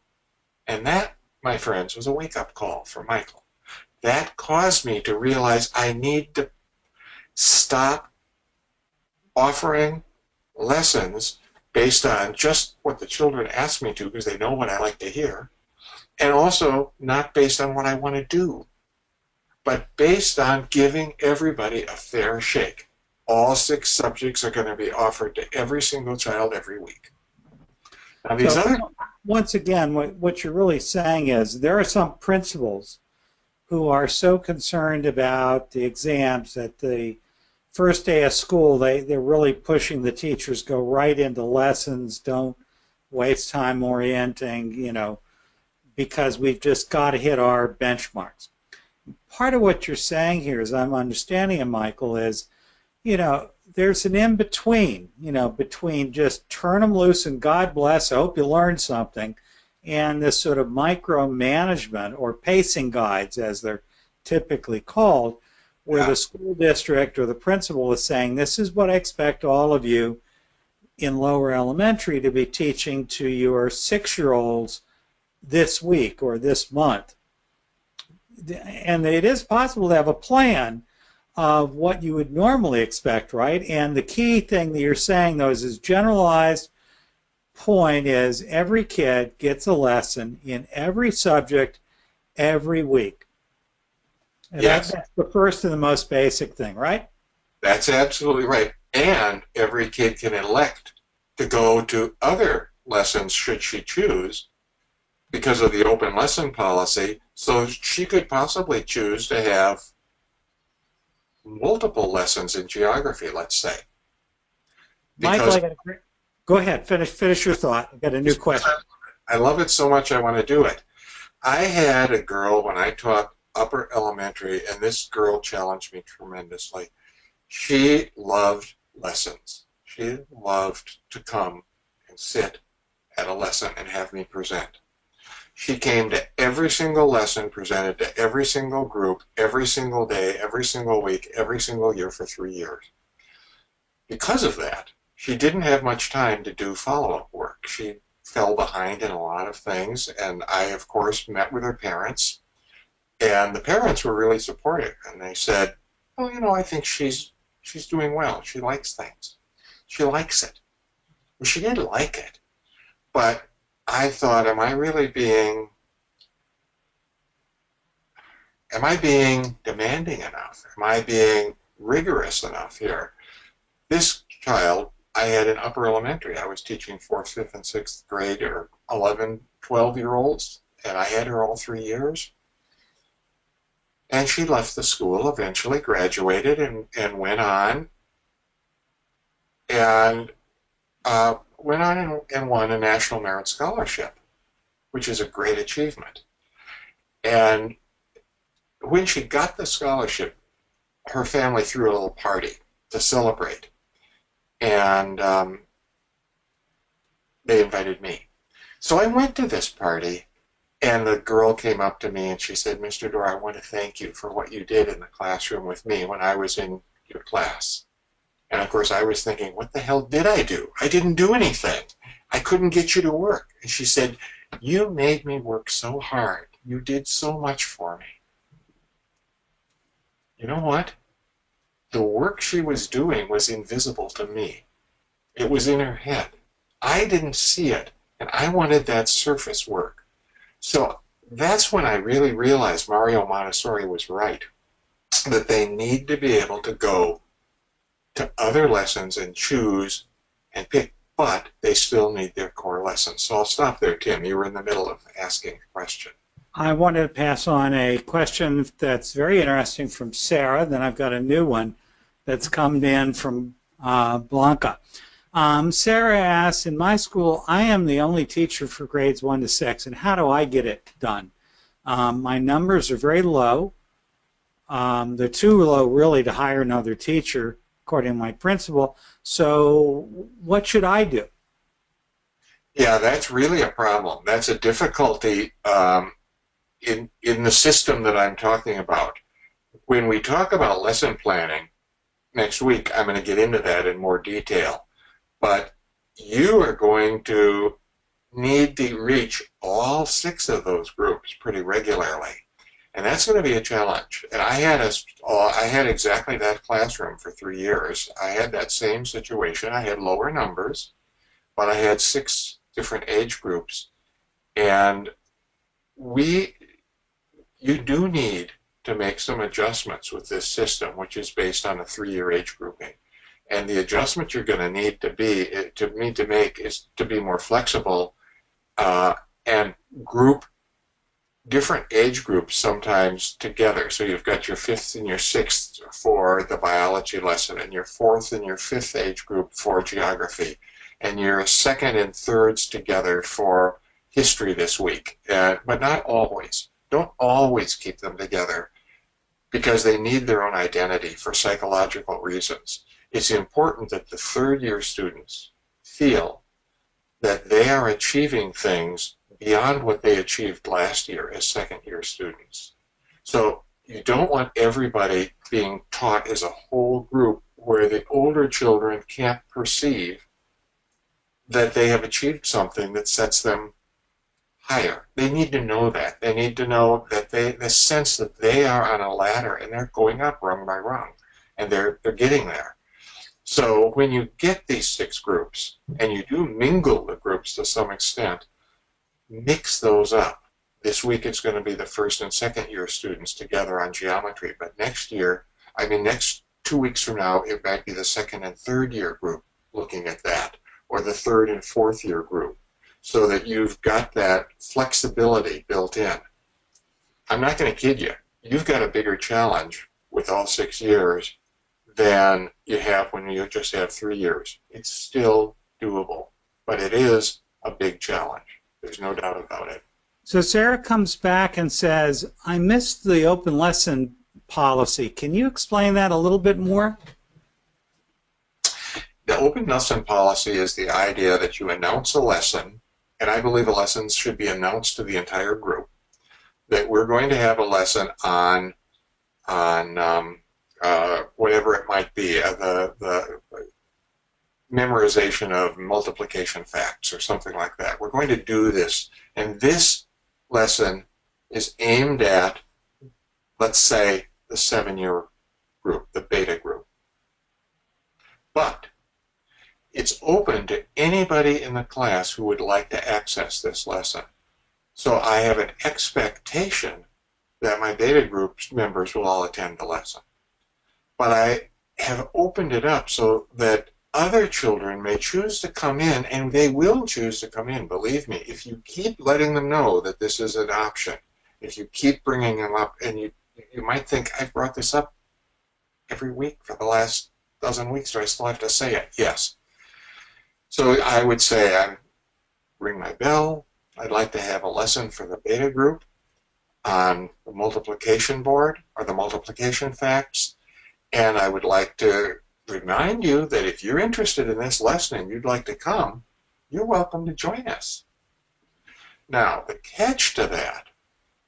And that, my friends, was a wake-up call for Michael. That caused me to realize I need to stop offering lessons based on just what the children ask me to because they know what I like to hear, and also not based on what I want to do, but based on giving everybody a fair shake. All 6 subjects are going to be offered to every single child every week. Now, these once again, what you're really saying is there are some principals who are so concerned about the exams that the first day of school, they're really pushing the teachers, go right into lessons, don't waste time orienting, because we've just got to hit our benchmarks. part of what you're saying here, as I'm understanding it, Michael, is, there's an in-between, between just turn them loose and God bless, I hope you learned something, and this sort of micromanagement or pacing guides, as they're typically called, where the school district or the principal is saying, this is what I expect all of you in lower elementary to be teaching to your 6-year-olds this week or this month. And it is possible to have a plan of what you would normally expect, right? And the key thing that you're saying, though, is this generalized point is every kid gets a lesson in every subject every week. And Yes. that's the first and the most basic thing, right? That's absolutely right. And every kid can elect to go to other lessons should she choose because of the open lesson policy. So she could possibly choose to have multiple lessons in geography, let's say. Michael, go ahead, finish your thought. I've got a new question. I love it so much I want to do it. I had a girl when I taught upper elementary, and this girl challenged me tremendously. She loved lessons. She loved to come and sit at a lesson and have me present. She came to every single lesson, presented to every single group, every single day, every single week, every single year for 3 years. Because of that, she didn't have much time to do follow-up work. She fell behind in a lot of things, and I, of course, met with her parents, and the parents were really supportive, and they said, oh, I think she's doing well. She likes things. She likes it. Well, she did like it, but I thought, am I being demanding enough? Am I being rigorous enough here? This child, I had in upper elementary. I was teaching 4th, 5th, and 6th grade, or 11, 12-year-olds, and I had her all 3 years. And she left the school, eventually graduated, and went on and won a National Merit Scholarship, which is a great achievement. And when she got the scholarship, her family threw a little party to celebrate. And they invited me. So I went to this party, and the girl came up to me and she said, Mr. Dorer, I want to thank you for what you did in the classroom with me when I was in your class. And of course I was thinking, what the hell did I do? I didn't do anything. I couldn't get you to work. And she said, you made me work so hard. You did so much for me. You know what? The work she was doing was invisible to me. It was in her head. I didn't see it, and I wanted that surface work. So that's when I really realized Mario Montessori was right, that they need to be able to go to other lessons and choose and pick, but they still need their core lessons. So I'll stop there, Tim. You were in the middle of asking a question. I wanted to pass on a question that's very interesting from Sarah. Then I've got a new one that's come in from Blanca. Sarah asks, in my school, I am the only teacher for grades 1 to 6, and how do I get it done? My numbers are very low. They're too low, really, to hire another teacher, according to my principal. So what should I do? Yeah, that's really a problem. That's a difficulty in the system that I'm talking about. When we talk about lesson planning, next week I'm going to get into that in more detail. But you are going to need to reach all 6 of those groups pretty regularly. And that's going to be a challenge. And I had exactly that classroom for 3 years. I had that same situation. I had lower numbers, but I had 6 different age groups. And you do need to make some adjustments with this system, which is based on a 3-year age grouping. And the adjustment you're going to need to make is to be more flexible and group different age groups sometimes together. So you've got your 5th and your 6th for the biology lesson, and your 4th and your 5th age group for geography, and your 2nd and 3rds together for history this week. But not always. Don't always keep them together. because they need their own identity for psychological reasons. It's important that the third-year students feel that they are achieving things beyond what they achieved last year as second-year students. So you don't want everybody being taught as a whole group where the older children can't perceive that they have achieved something that sets them higher. They need to know that. They need to know that the sense that they are on a ladder and they're going up rung by rung, and they're getting there. So when you get these 6 groups, and you do mingle the groups to some extent, mix those up. This week it's going to be the first and second year students together on geometry, but next 2 weeks from now, it might be the second and third year group looking at that, or the third and fourth year group, so that you've got that flexibility built in. I'm not going to kid you. You've got a bigger challenge with all 6 years than you have when you just have 3 years. It's still doable, but it is a big challenge. There's no doubt about it. So Sarah comes back and says, I missed the open lesson policy. Can you explain that a little bit more? The open lesson policy is the idea that you announce a lesson, and I believe a lesson should be announced to the entire group, that we're going to have a lesson on whatever it might be, the memorization of multiplication facts or something like that. We're going to do this, and this lesson is aimed at, let's say, the 7-year group, the beta group. But it's open to anybody in the class who would like to access this lesson. So I have an expectation that my beta group members will all attend the lesson. But I have opened it up so that other children may choose to come in, and they will choose to come in, believe me. If you keep letting them know that this is an option, if you keep bringing them up, and you might think, I've brought this up every week for the last dozen weeks, do I still have to say it? Yes. So I would say, I ring my bell. I'd like to have a lesson for the beta group on the multiplication board or the multiplication facts. And I would like to remind you that if you're interested in this lesson and you'd like to come, you're welcome to join us. Now, the catch to that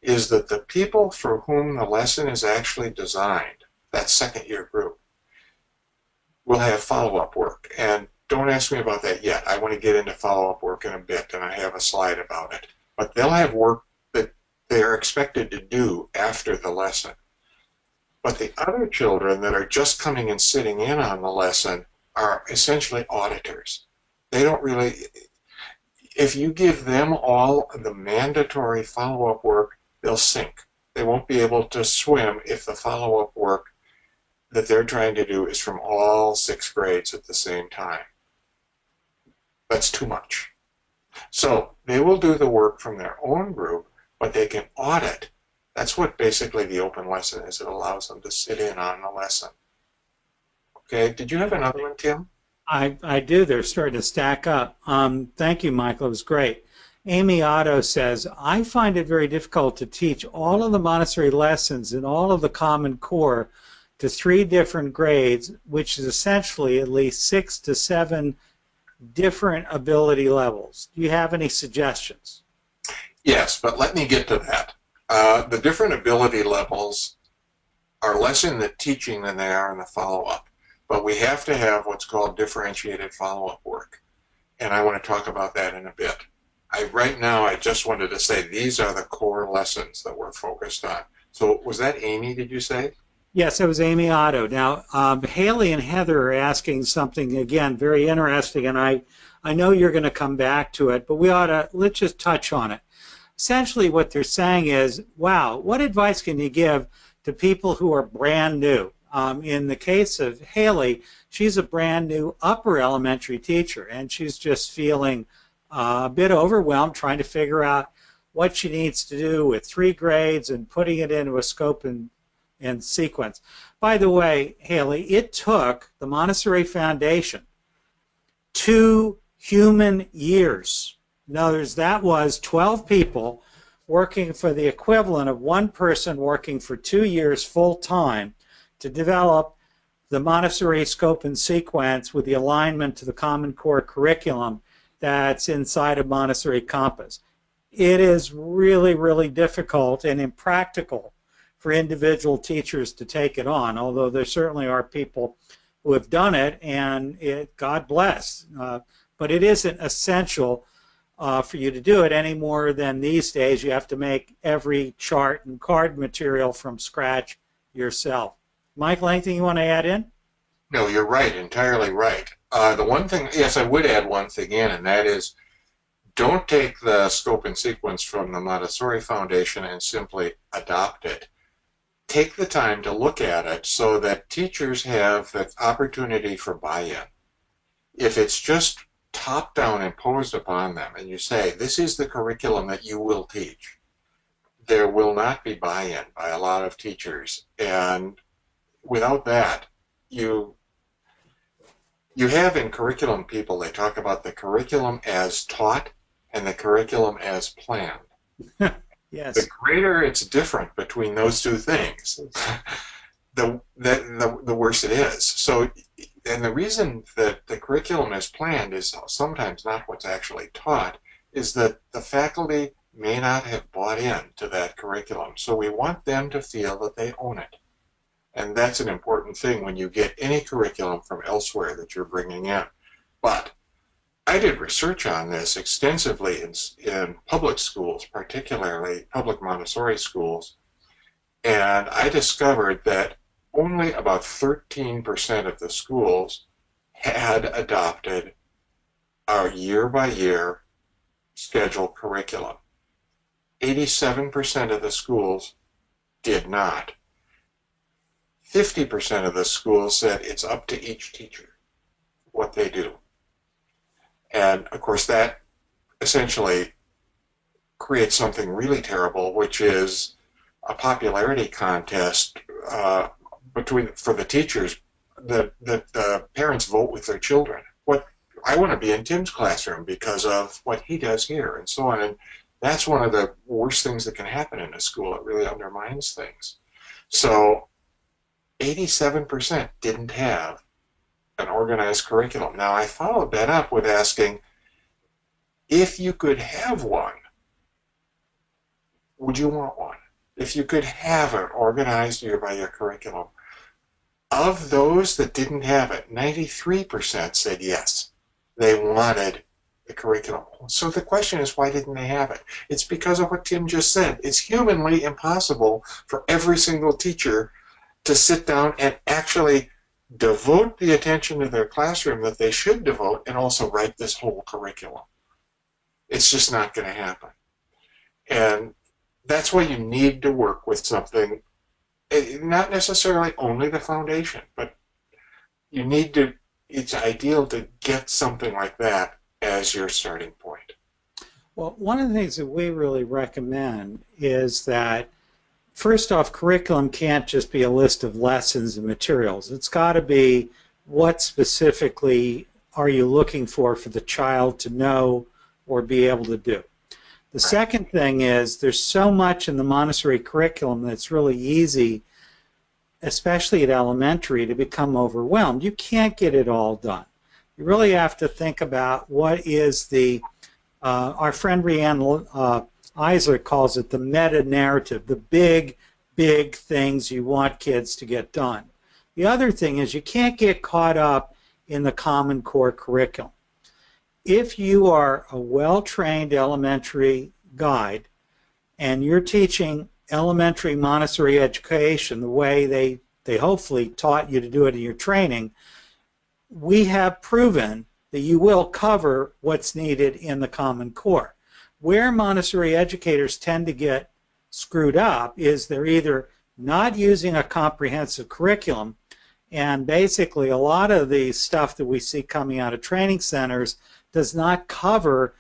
is that the people for whom the lesson is actually designed, that second year group, will have follow-up work. And don't ask me about that yet. I want to get into follow-up work in a bit, and I have a slide about it. But they'll have work that they're expected to do after the lesson. But the other children that are just coming and sitting in on the lesson are essentially auditors. They don't really, if you give them all the mandatory follow-up work, they'll sink. They won't be able to swim if the follow-up work that they're trying to do is from all 6 grades at the same time. That's too much. So they will do the work from their own group, but they can audit. That's what basically the open lesson is. It allows them to sit in on the lesson. Okay, did you have another one, Tim? I do. They're starting to stack up. Thank you, Michael. It was great. Amy Otto says, I find it very difficult to teach all of the Montessori lessons and all of the Common Core to 3 different grades, which is essentially at least 6 to 7 different ability levels. Do you have any suggestions? Yes, but let me get to that. The different ability levels are less in the teaching than they are in the follow-up. But we have to have what's called differentiated follow-up work. And I want to talk about that in a bit. Right now, I just wanted to say these are the core lessons that we're focused on. So was that Amy, did you say? Yes, it was Amy Otto. Now, Haley and Heather are asking something, again, very interesting, and I know you're going to come back to it, but let's just touch on it. Essentially, what they're saying is, wow, what advice can you give to people who are brand new? In the case of Haley, she's a brand new upper elementary teacher, and she's just feeling a bit overwhelmed trying to figure out what she needs to do with 3 grades and putting it into a scope and sequence. By the way, Haley, it took the Montessori Foundation 2 human years. In other words, that was 12 people working for the equivalent of one person working for 2 years full-time to develop the Montessori scope and sequence with the alignment to the Common Core curriculum that's inside of Montessori Compass. It is really, really difficult and impractical for individual teachers to take it on, although there certainly are people who have done it, and God bless. But it isn't essential for you to do it any more than these days you have to make every chart and card material from scratch yourself. Michael, anything you want to add in? No, you're right, entirely right. The one thing, yes, I would add one thing in, and that is, don't take the scope and sequence from the Montessori Foundation and simply adopt it. Take the time to look at it so that teachers have the opportunity for buy-in. If it's just top-down imposed upon them and you say, this is the curriculum that you will teach, there will not be buy-in by a lot of teachers. And without that, you have in curriculum people, they talk about the curriculum as taught and the curriculum as planned. Yes. The greater it's different between those two things, the worse it is. So, and the reason that the curriculum is planned is sometimes not what's actually taught, is that the faculty may not have bought into that curriculum. So we want them to feel that they own it. And that's an important thing when you get any curriculum from elsewhere that you're bringing in. But I did research on this extensively in public schools, particularly public Montessori schools, and I discovered that only about 13% of the schools had adopted our year-by-year scheduled curriculum. 87% of the schools did not. 50% of the schools said it's up to each teacher what they do. And of course that essentially creates something really terrible, which is a popularity contest for the teachers. The parents vote with their children. I want to be in Tim's classroom because of what he does here, and so on. And that's one of the worst things that can happen in a school. It really undermines things. So 87% didn't have an organized curriculum. Now, I followed that up with asking, if you could have one, would you want one? If you could have an organized year-by-year curriculum. Of those that didn't have it, 93% said yes. They wanted the curriculum. So the question is, why didn't they have it? It's because of what Tim just said. It's humanly impossible for every single teacher to sit down and actually devote the attention to their classroom that they should devote and also write this whole curriculum. It's just not going to happen. And that's why you need to work with something, not necessarily only the foundation, but you need to, it's ideal to get something like that as your starting point. Well, one of the things that we really recommend is that, first off, curriculum can't just be a list of lessons and materials. It's got to be what specifically are you looking for the child to know or be able to do. The second thing is there's so much in the Montessori curriculum that's really easy, especially at elementary, to become overwhelmed. You can't get it all done. You really have to think about what is the, our friend Rianne Eisler calls it the meta-narrative, the big things you want kids to get done. The other thing is you can't get caught up in the Common Core curriculum. If you are a well-trained elementary guide and you're teaching elementary Montessori education the way they hopefully taught you to do it in your training, we have proven that you will cover what's needed in the Common Core. Where Montessori educators tend to get screwed up is they're either not using a comprehensive curriculum, and basically a lot of the stuff that we see coming out of training centers does not cover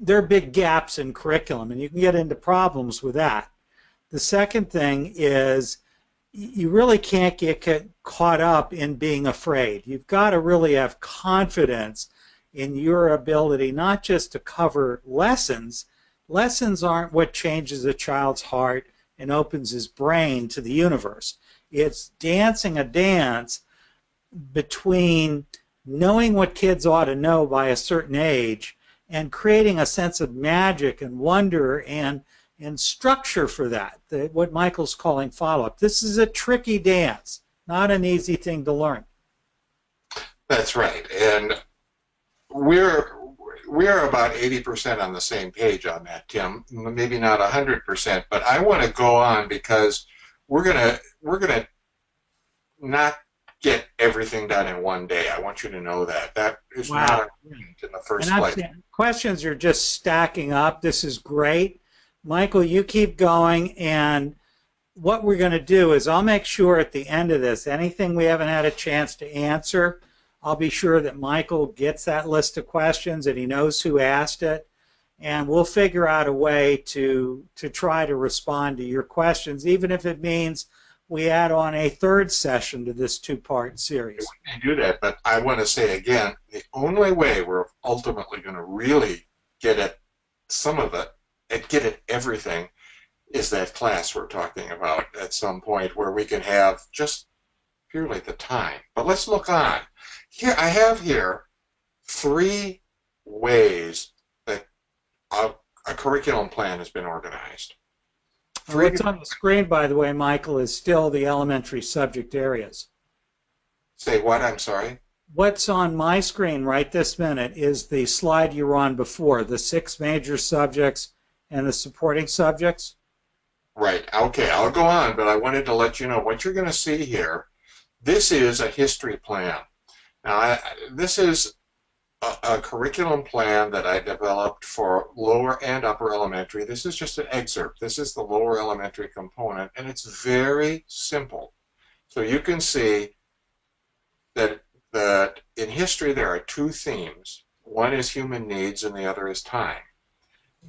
their big gaps in curriculum, and you can get into problems with that. The second thing is you really can't get caught up in being afraid. You've got to really have confidence in your ability not just to cover lessons, Lessons aren't what changes a child's heart and opens his brain to the universe. It's dancing a dance between knowing what kids ought to know by a certain age and creating a sense of magic and wonder and structure for that, what Michael's calling follow-up. This is a tricky dance, not an easy thing to learn. That's right. And we're about 80% on the same page on that, Tim. Maybe not 100%, but I want to go on because we're gonna not get everything done in one day. I want you to know that. That is not in the first place. Questions are just stacking up. This is great. Michael, you keep going, and what we're going to do is I'll make sure at the end of this, anything we haven't had a chance to answer, I'll be sure that Michael gets that list of questions and he knows who asked it, and we'll figure out a way to try to respond to your questions, even if it means we add on a third session to this two-part series. We can do that, but I want to say again, the only way we're ultimately going to really get at some of it, and get at everything, is that class we're talking about at some point where we can have just purely the time. But let's look on. Here, I have here 3 ways that a curriculum plan has been organized. What's on the screen, by the way, Michael, is still the elementary subject areas. Say what? I'm sorry? What's on my screen right this minute is the slide you were on before, the 6 major subjects and the supporting subjects. Right. Okay, I'll go on, but I wanted to let you know what you're going to see here. This is a history plan. Now, this is a curriculum plan that I developed for lower and upper elementary. This is just an excerpt. This is the lower elementary component, and it's very simple. So you can see that in history there are 2 themes. One is human needs and the other is time.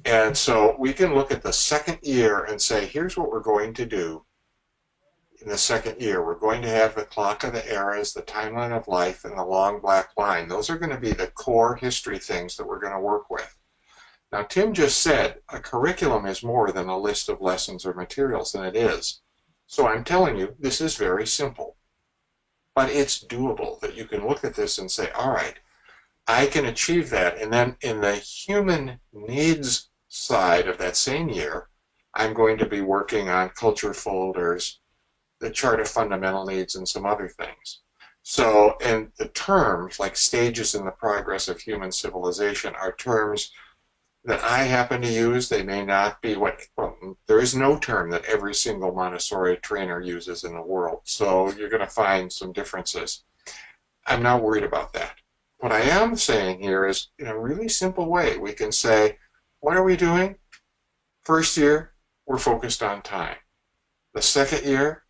And so we can look at the second year and say, here's what we're going to do in the second year. We're going to have the clock of the eras, the timeline of life, and the long black line. Those are going to be the core history things that we're going to work with. Now, Tim just said a curriculum is more than a list of lessons or materials, and it is. So I'm telling you, this is very simple. But it's doable, that you can look at this and say, all right, I can achieve that. And then in the human needs side of that same year, I'm going to be working on culture folders, the chart of fundamental needs, and some other things. So, and the terms, like stages in the progress of human civilization, are terms that I happen to use. They may not be what, well, there is no term that every single Montessori trainer uses in the world. So you're going to find some differences. I'm not worried about that. What I am saying here is, in a really simple way, we can say, what are we doing? First year, we're focused on time. The second year,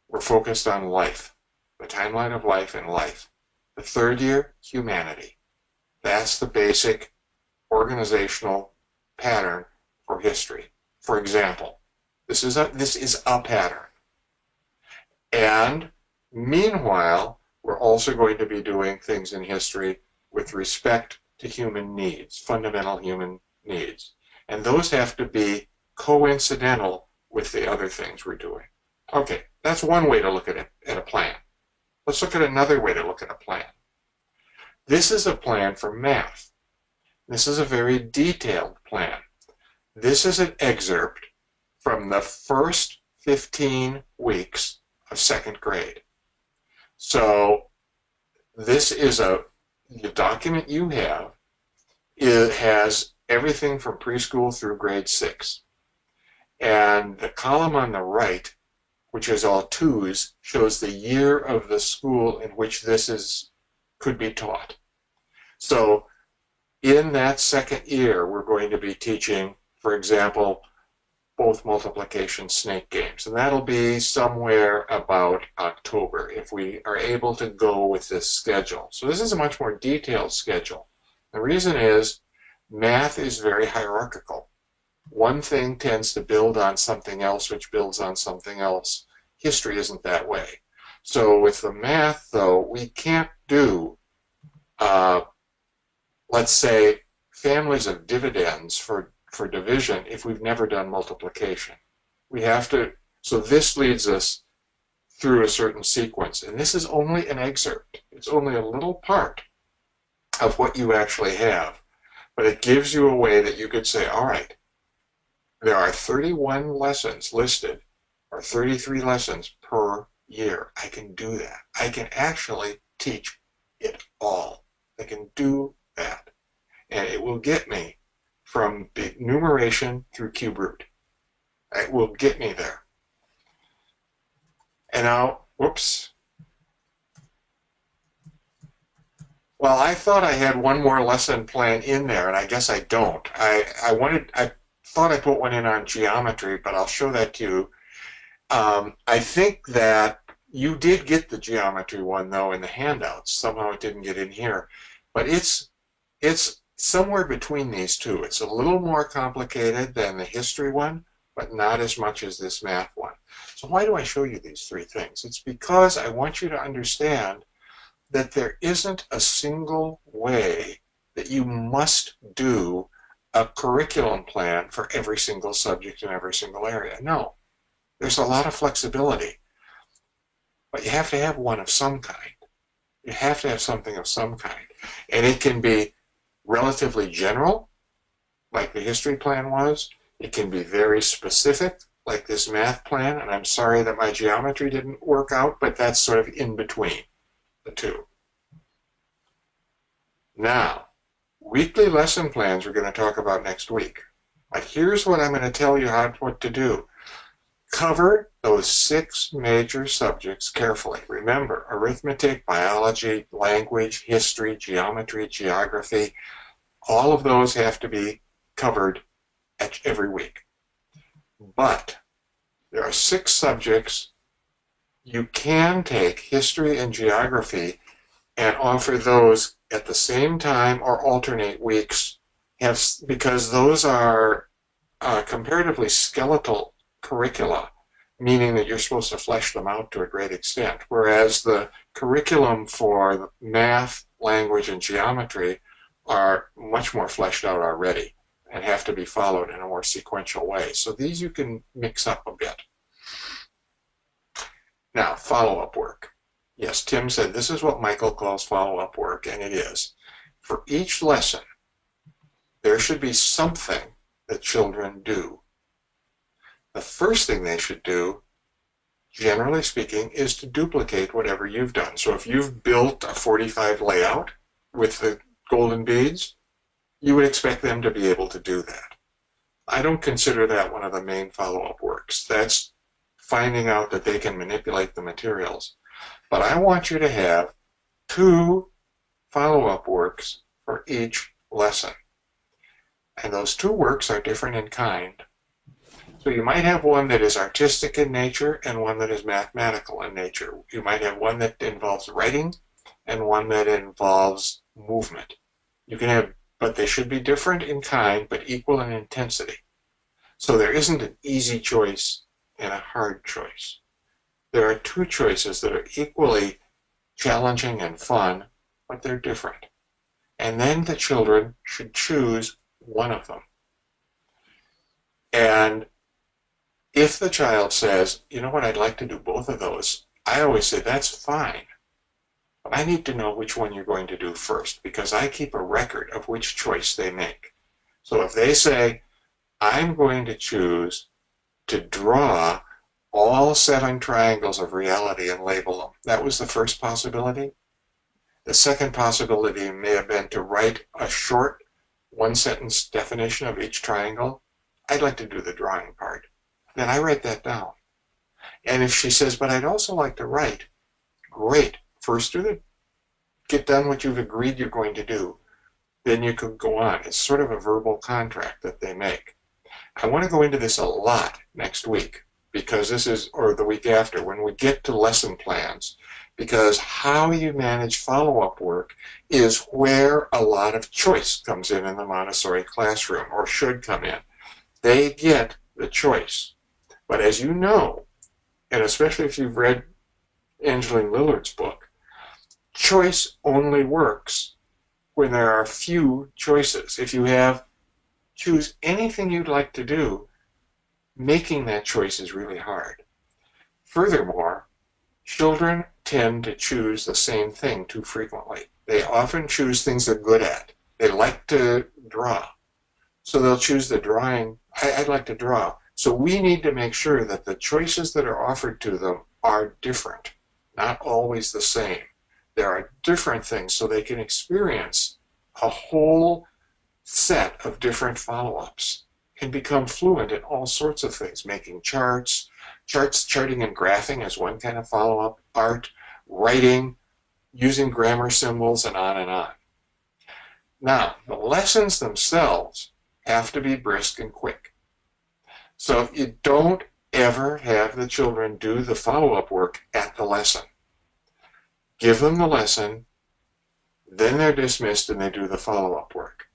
we're focused on life, the timeline of life and life. The third year, humanity. That's the basic organizational pattern for history. For example, this is a pattern. And meanwhile, we're also going to be doing things in history with respect to human needs, fundamental human needs. And those have to be coincidental with the other things we're doing. Okay, that's one way to look at it, at a plan. Let's look at another way to look at a plan. This is a plan for math. This is a very detailed plan. This is an excerpt from the first 15 weeks of second grade. So this is the document you have. It has everything from preschool through grade 6. And the column on the right, which is all 2s, shows the year of the school in which this could be taught. So in that second year, we're going to be teaching, for example, both multiplication snake games. And that'll be somewhere about October if we are able to go with this schedule. So this is a much more detailed schedule. The reason is math is very hierarchical. One thing tends to build on something else, which builds on something else. History isn't that way. So with the math, though, we can't do, let's say, families of dividends for for division if we've never done multiplication. We have to, so this leads us through a certain sequence. And this is only an excerpt. It's only a little part of what you actually have. But it gives you a way that you could say, all right, there are 31 lessons listed, or 33 lessons per year. I can do that. I can actually teach it all. I can do that. And it will get me from the numeration through cube root. It will get me there. And now, whoops. Well, I thought I had one more lesson plan in there, and I guess I don't. I thought I put one in on geometry, but I'll show that to you. I think that you did get the geometry one, though, in the handouts. Somehow it didn't get in here. But it's somewhere between these two. It's a little more complicated than the history one, but not as much as this math one. So why do I show you these three things? It's because I want you to understand that there isn't a single way that you must do a curriculum plan for every single subject in every single area. No, there's a lot of flexibility, but you have to have one of some kind. You have to have something of some kind. And it can be relatively general, like the history plan was. It can be very specific, like this math plan. And I'm sorry that my geometry didn't work out, but that's sort of in between the two. Now, weekly lesson plans we're going to talk about next week. But here's what I'm going to tell you what to do. Cover those 6 major subjects carefully. Remember, arithmetic, biology, language, history, geometry, geography, all of those have to be covered every week. But there are 6 subjects. You can take history and geography and offer those at the same time or alternate weeks, because those are comparatively skeletal curricula, meaning that you're supposed to flesh them out to a great extent, whereas the curriculum for math, language, and geometry are much more fleshed out already and have to be followed in a more sequential way. So these you can mix up a bit. Now, follow-up work. Yes, Tim said this is what Michael calls follow-up work, and it is. For each lesson, there should be something that children do. The first thing they should do, generally speaking, is to duplicate whatever you've done. So if you've built a 45 layout with the golden beads, you would expect them to be able to do that. I don't consider that one of the main follow-up works. That's finding out that they can manipulate the materials. But I want you to have 2 follow-up works for each lesson. And those 2 works are different in kind. So you might have one that is artistic in nature and one that is mathematical in nature. You might have one that involves writing and one that involves movement. You can have, but they should be different in kind, but equal in intensity. So there isn't an easy choice and a hard choice. There are 2 choices that are equally challenging and fun, but they're different. And then the children should choose one of them. And if the child says, you know what, I'd like to do both of those, I always say, that's fine. But I need to know which one you're going to do first, because I keep a record of which choice they make. So if they say, I'm going to choose to draw all 7 triangles of reality and label them. That was the first possibility. The second possibility may have been to write a short 1-sentence definition of each triangle. I'd like to do the drawing part. Then I write that down. And if she says, but I'd also like to write, great. First get done what you've agreed you're going to do. Then you could go on. It's sort of a verbal contract that they make. I want to go into this a lot next week, because this is, or the week after, when we get to lesson plans, because how you manage follow-up work is where a lot of choice comes in the Montessori classroom, or should come in. They get the choice. But as you know, and especially if you've read Angeline Lillard's book, choice only works when there are few choices. If you have choose anything you'd like to do, making that choice is really hard. Furthermore, children tend to choose the same thing too frequently. They often choose things they're good at. They like to draw. So they'll choose the drawing. I'd like to draw. So we need to make sure that the choices that are offered to them are different, not always the same. There are different things so they can experience a whole set of different follow-ups and become fluent in all sorts of things, making charting and graphing as one kind of follow-up, art, writing, using grammar symbols, and on and on. Now, the lessons themselves have to be brisk and quick. So you don't ever have the children do the follow-up work at the lesson. Give them the lesson, then they're dismissed and they do the follow-up work.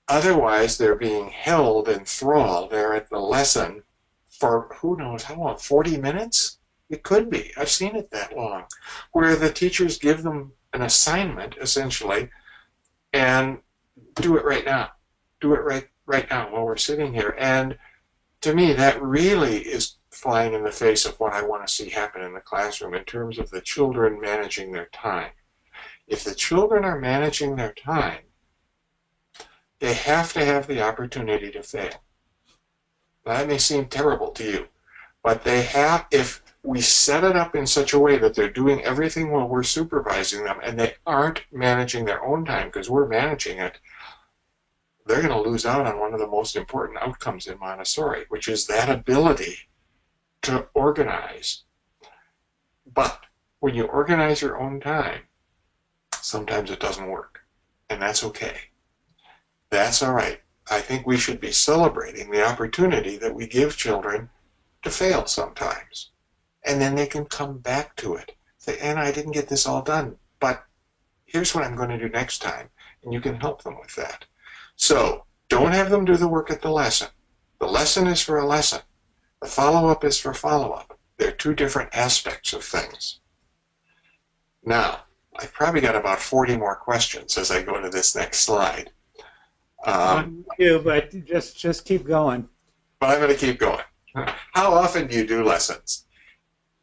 Otherwise, they're being held in thrall there at the lesson for who knows how long, 40 minutes? It could be. I've seen it that long, where the teachers give them an assignment, essentially, and do it right now. Do it right now while we're sitting here. And to me, that really is flying in the face of what I want to see happen in the classroom in terms of the children managing their time. If the children are managing their time, they have to have the opportunity to fail. That may seem terrible to you, but they have, if we set it up in such a way that they're doing everything while we're supervising them and they aren't managing their own time because we're managing it, they're going to lose out on one of the most important outcomes in Montessori, which is that ability to organize. But when you organize your own time, sometimes it doesn't work, and that's okay. That's all right. I think we should be celebrating the opportunity that we give children to fail sometimes. And then they can come back to it. Say, Anna, I didn't get this all done, but here's what I'm going to do next time. And you can help them with that. So don't have them do the work at the lesson. The lesson is for a lesson. The follow-up is for follow-up. They're two different aspects of things. Now, I've probably got about 40 more questions as I go to this next slide. But just keep going. But I'm going to keep going. How often do you do lessons?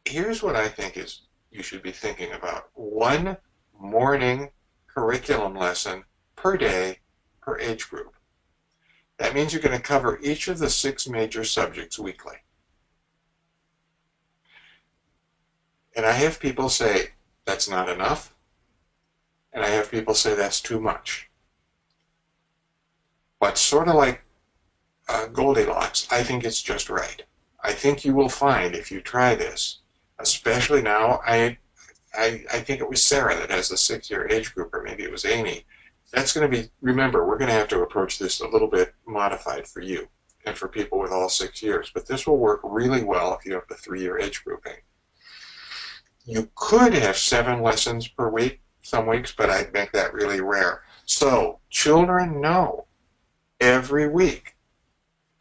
Here's what I think is you should be thinking about. One morning curriculum lesson per day per age group. That means you're going to cover each of the 6 major subjects weekly. And I have people say, that's not enough. And I have people say that's too much. But sort of like Goldilocks, I think it's just right. I think you will find if you try this, especially now, I think it was Sarah that has the 6-year age group, or maybe it was Amy. That's going to be, remember, we're going to have to approach this a little bit modified for you and for people with all 6 years. But this will work really well if you have the 3-year age grouping. You could have 7 lessons per week, some weeks, but I'd make that really rare. So children know every week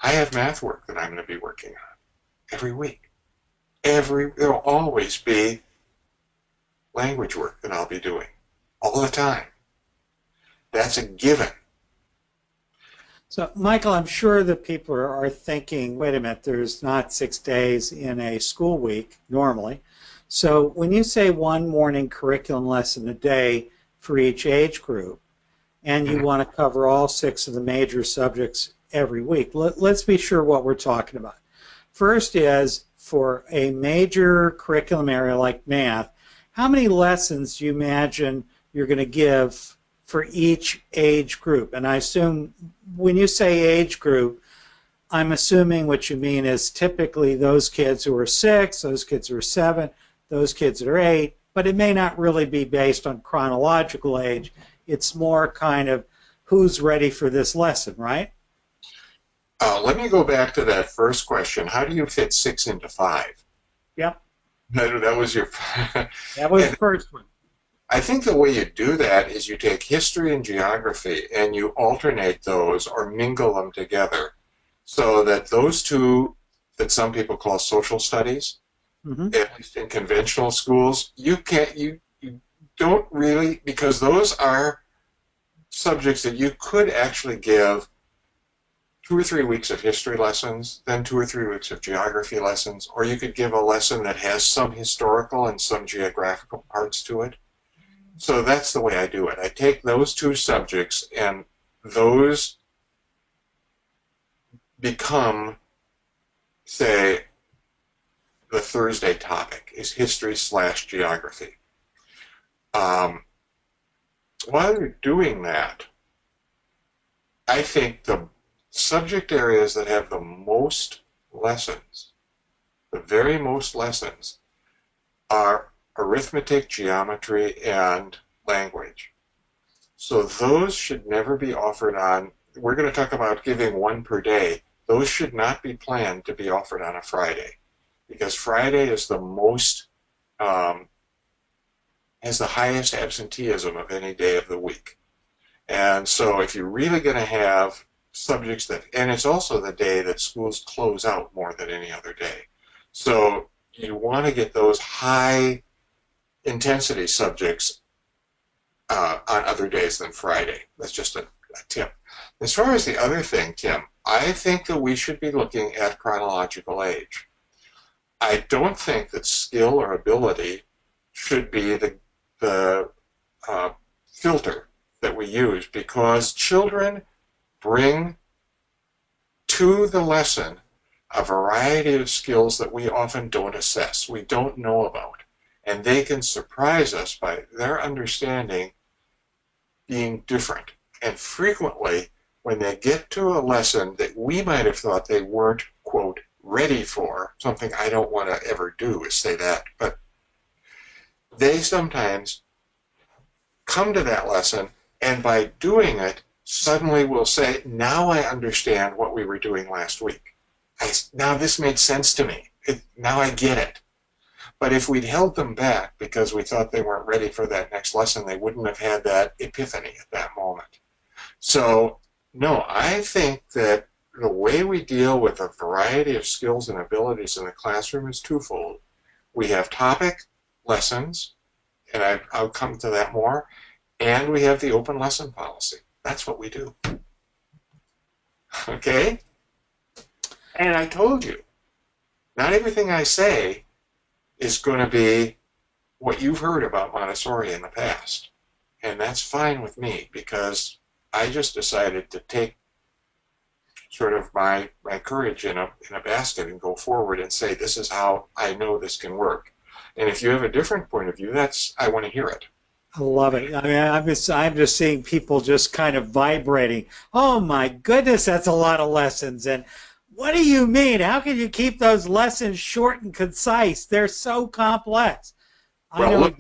I have math work that I'm going to be working on. Every week. There'll always be language work that I'll be doing. All the time. That's a given. So, Michael, I'm sure that people are thinking, wait a minute, there's not 6 days in a school week normally. So when you say one morning curriculum lesson a day for each age group, and you want to cover all 6 of the major subjects every week, let's be sure what we're talking about. First is, for a major curriculum area like math, how many lessons do you imagine you're going to give for each age group? And I assume when you say age group, I'm assuming what you mean is typically those kids who are 6, those kids who are 7, those kids that are 8, but it may not really be based on chronological age. It's more kind of who's ready for this lesson, right? Let me go back to that first question. How do you fit 6 into 5? Yep. That was your... That was the first one. I think the way you do that is you take history and geography and you alternate those or mingle them together so that those two that some people call social studies, at least in conventional schools, you don't really, because those are subjects that you could actually give 2 or 3 weeks of history lessons, then 2 or 3 weeks of geography lessons, or you could give a lesson that has some historical and some geographical parts to it. So that's the way I do it. I take those two subjects and those become, say, the Thursday topic is history/geography. While you're doing that, I think the subject areas that have the most lessons, the very most lessons, are arithmetic, geometry, and language. So those should never be offered on, we're going to talk about giving one per day. Those should not be planned to be offered on a Friday, because Friday is the most, has the highest absenteeism of any day of the week. And so if you're really going to have subjects that, and it's also the day that schools close out more than any other day. So you want to get those high intensity subjects on other days than Friday. That's just a tip. As far as the other thing, Tim, I think that we should be looking at chronological age. I don't think that skill or ability should be the filter that we use, because children bring to the lesson a variety of skills that we often don't assess, we don't know about. And they can surprise us by their understanding being different. And frequently, when they get to a lesson that we might have thought they weren't, quote, ready for, something I don't want to ever do is say that, but they sometimes come to that lesson, and by doing it, suddenly will say, now I understand what we were doing last week. Now this made sense to me. Now I get it. But if we'd held them back because we thought they weren't ready for that next lesson, they wouldn't have had that epiphany at that moment. So, no, I think that the way we deal with a variety of skills and abilities in the classroom is twofold. We have topic lessons, and I'll come to that more, and we have the open lesson policy. That's what we do. Okay? And I told you, not everything I say is going to be what you've heard about Montessori in the past. And that's fine with me, because I just decided to take sort of my courage in a basket and go forward and say, this is how I know this can work. And if you have a different point of view, I want to hear it. I love it. I mean, I'm just seeing people just kind of vibrating. Oh my goodness, that's a lot of lessons. And what do you mean? How can you keep those lessons short and concise? They're so complex. Well,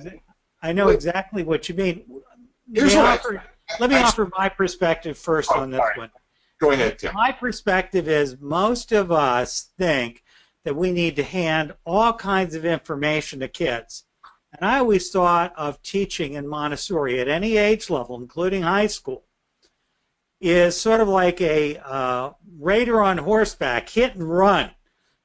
I know exactly what you mean. Let me offer my perspective first on this one. Go ahead, Tim. My perspective is most of us think that we need to hand all kinds of information to kids. And I always thought of teaching in Montessori at any age level, including high school, is sort of like a raider on horseback, hit and run.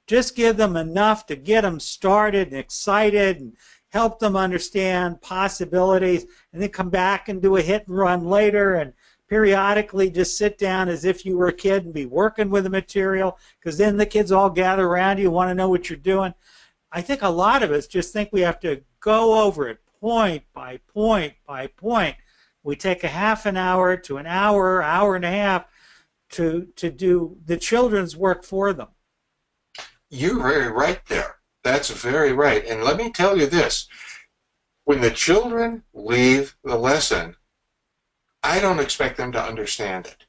Just give them enough to get them started and excited and help them understand possibilities, and then come back and do a hit and run later, and periodically just sit down as if you were a kid and be working with the material, because then the kids all gather around you, want to know what you're doing. I think a lot of us just think we have to go over it point by point by point. We take a half an hour to an hour, hour and a half to do the children's work for them. You're very right there. That's very right. And let me tell you this. When the children leave the lesson, I don't expect them to understand it.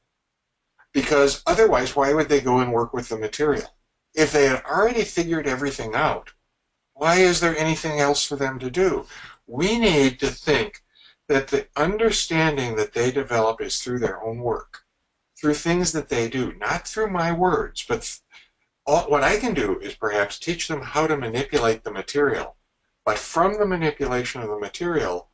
Because otherwise, why would they go and work with the material? If they had already figured everything out, why is there anything else for them to do? We need to think that the understanding that they develop is through their own work, through things that they do, not through my words, but what I can do is perhaps teach them how to manipulate the material. But from the manipulation of the material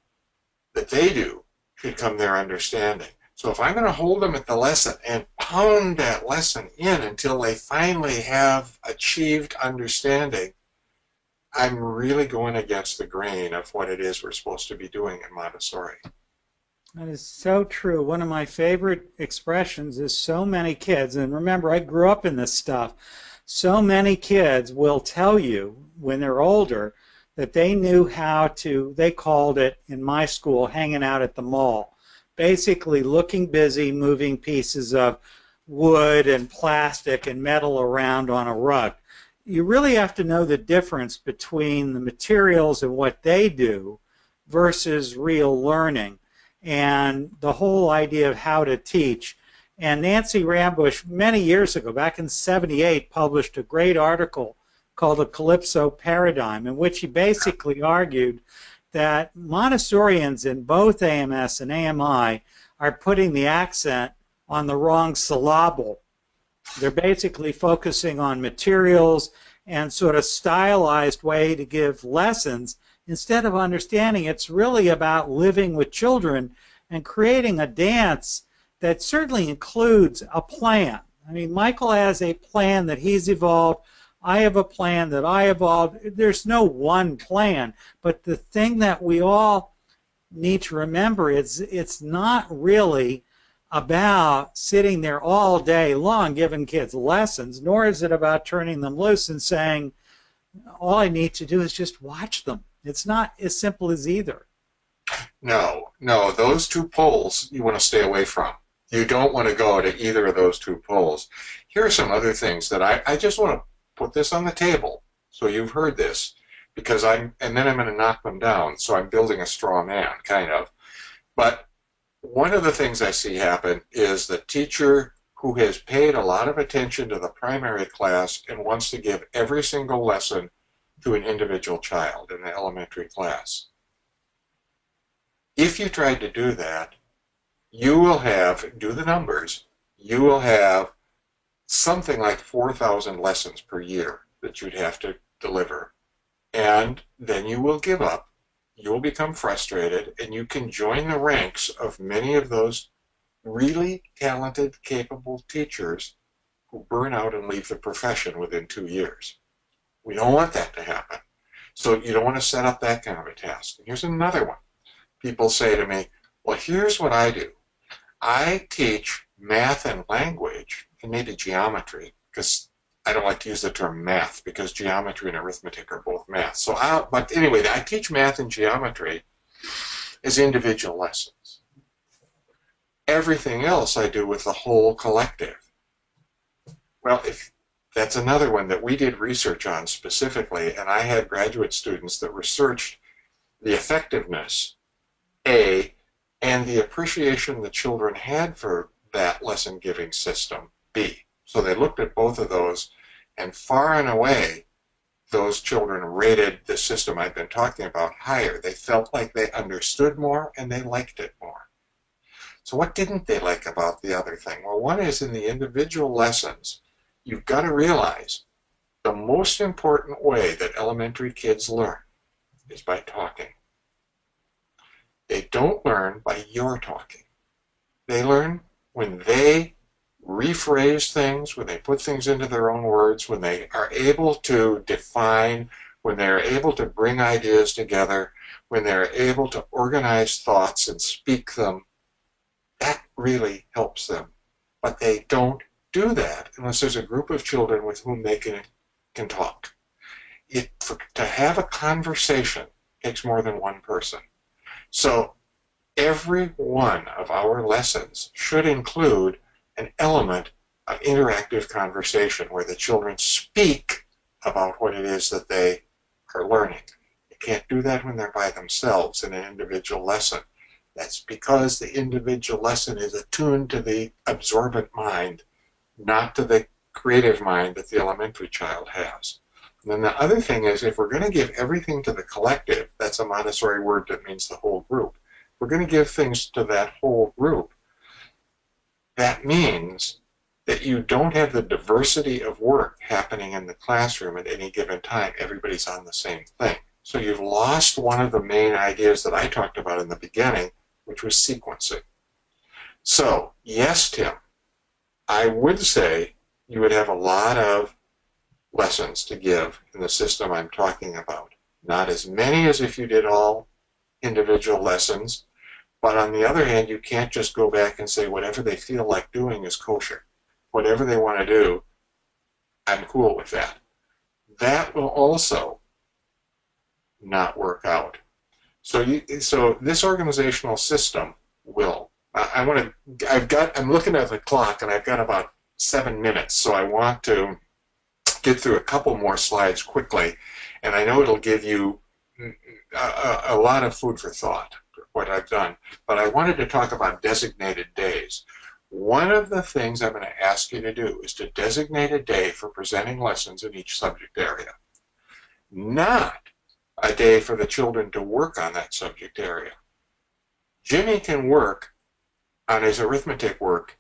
that they do should come their understanding. So if I'm going to hold them at the lesson and pound that lesson in until they finally have achieved understanding, I'm really going against the grain of what it is we're supposed to be doing in Montessori. That is so true. One of my favorite expressions is so many kids, and remember, I grew up in this stuff. So many kids will tell you when they're older that they knew how to, they called it in my school, hanging out at the mall. Basically, looking busy, moving pieces of wood and plastic and metal around on a rug. You really have to know the difference between the materials and what they do versus real learning and the whole idea of how to teach. And Nancy Rambush, many years ago, back in '78, published a great article called The Calypso Paradigm, in which he basically argued that Montessorians in both AMS and AMI are putting the accent on the wrong syllable. They're basically focusing on materials and sort of stylized way to give lessons instead of understanding it's really about living with children and creating a dance that certainly includes a plan. I mean, Michael has a plan that he's evolved. I have a plan that I evolved. There's no one plan, but the thing that we all need to remember is it's not really about sitting there all day long giving kids lessons, nor is it about turning them loose and saying, all I need to do is just watch them. It's not as simple as either. No, no, those two poles you want to stay away from. You don't want to go to either of those two poles. Here are some other things that I just want to put this on the table so you've heard this, because and then I'm going to knock them down, so I'm building a straw man, kind of. But one of the things I see happen is the teacher who has paid a lot of attention to the primary class and wants to give every single lesson to an individual child in the elementary class. If you tried to do that, you will have, do the numbers, you will have something like 4,000 lessons per year that you'd have to deliver. And then you will give up, you will become frustrated, and you can join the ranks of many of those really talented, capable teachers who burn out and leave the profession within 2 years. We don't want that to happen. So you don't want to set up that kind of a task. And here's another one. People say to me, well, here's what I do. I teach math and language, and maybe geometry, because I don't like to use the term math, because geometry and arithmetic are both math. So, but anyway, I teach math and geometry as individual lessons. Everything else I do with the whole collective. Well, if that's another one that we did research on specifically, and I had graduate students that researched the effectiveness, and the appreciation the children had for that lesson giving system, B. So they looked at both of those, and far and away, those children rated the system I've been talking about higher. They felt like they understood more and they liked it more. So what didn't they like about the other thing? Well, one is in the individual lessons, you've got to realize the most important way that elementary kids learn is by talking. They don't learn by your talking. They learn when they rephrase things, when they put things into their own words, when they are able to define, when they're able to bring ideas together, when they're able to organize thoughts and speak them. That really helps them. But they don't do that unless there's a group of children with whom they can talk. To have a conversation takes more than one person. So every one of our lessons should include an element of interactive conversation where the children speak about what it is that they are learning. You can't do that when they're by themselves in an individual lesson. That's because the individual lesson is attuned to the absorbent mind, not to the creative mind that the elementary child has. And then the other thing is, if we're going to give everything to the collective, that's a Montessori word that means the whole group. If we're going to give things to that whole group, that means that you don't have the diversity of work happening in the classroom at any given time. Everybody's on the same thing. So you've lost one of the main ideas that I talked about in the beginning, which was sequencing. So, yes, Tim, I would say you would have a lot of lessons to give in the system I'm talking about. Not as many as if you did all individual lessons, But on the other hand, you can't just go back and say whatever they feel like doing is kosher. Whatever they want to do, I'm cool with that. That will also not work out. So this organizational system will. I'm looking at the clock and I've got about 7 minutes, so I want to get through a couple more slides quickly, and I know it'll give you a lot of food for thought, what I've done. But I wanted to talk about designated days. One of the things I'm going to ask you to do is to designate a day for presenting lessons in each subject area. Not a day for the children to work on that subject area. Jimmy can work on his arithmetic work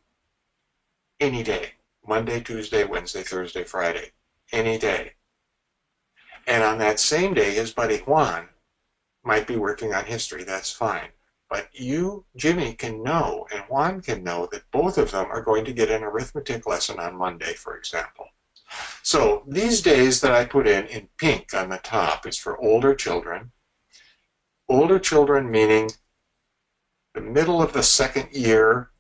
any day. Monday, Tuesday, Wednesday, Thursday, Friday. Any day. And on that same day, his buddy Juan might be working on history. That's fine. But you, Jimmy, can know, and Juan can know, that both of them are going to get an arithmetic lesson on Monday, for example. So these days that I put in pink on the top is for older children. Older children meaning the middle of the second year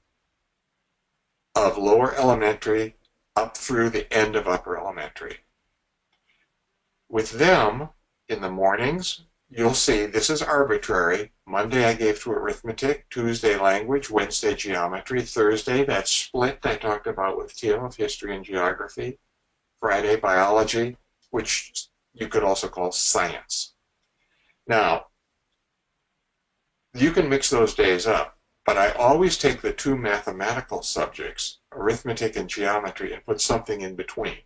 of lower elementary up through the end of upper elementary. With them, in the mornings, you'll see this is arbitrary. Monday I gave to arithmetic, Tuesday language, Wednesday geometry, Thursday that split I talked about with Tim of history and geography, Friday biology, which you could also call science. Now, you can mix those days up, but I always take the two mathematical subjects, arithmetic and geometry, and put something in between.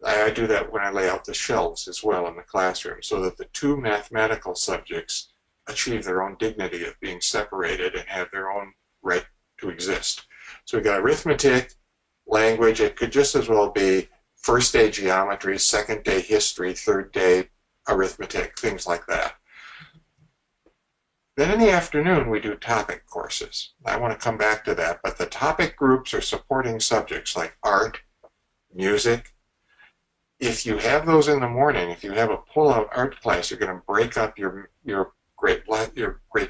I do that when I lay out the shelves as well in the classroom, so that the two mathematical subjects achieve their own dignity of being separated and have their own right to exist. So we've got arithmetic, language. It could just as well be first day geometry, second day history, third day arithmetic, things like that. Then in the afternoon, we do topic courses. I want to come back to that, but the topic groups are supporting subjects like art, music. If you have those in the morning, if you have a pull-out art class, you're going to break up your great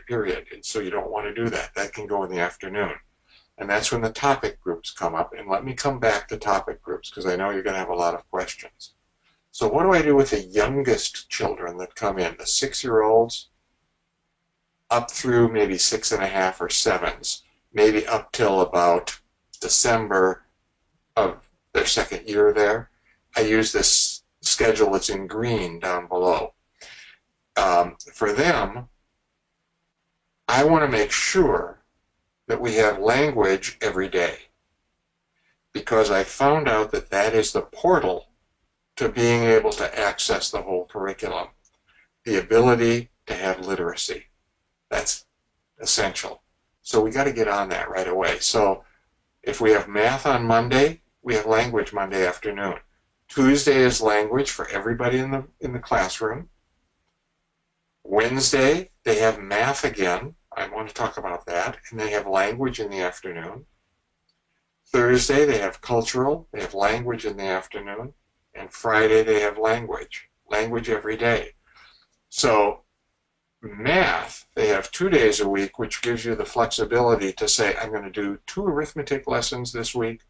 period, and so you don't want to do that. That can go in the afternoon. And that's when the topic groups come up. And let me come back to topic groups, because I know you're going to have a lot of questions. So what do I do with the youngest children that come in, the 6-year-olds, up through maybe 6.5 or 7s, maybe up till about December of their second year there? I use this schedule that's in green down below. For them, I want to make sure that we have language every day, because I found out that that is the portal to being able to access the whole curriculum. The ability to have literacy. That's essential. So we got to get on that right away. So if we have math on Monday, we have language Monday afternoon. Tuesday is language for everybody in the classroom. Wednesday, they have math again. I want to talk about that. And they have language in the afternoon. Thursday, they have cultural. They have language in the afternoon. And Friday, they have language. Language every day. So math, they have 2 days a week, which gives you the flexibility to say, I'm going to do 2 arithmetic lessons this week,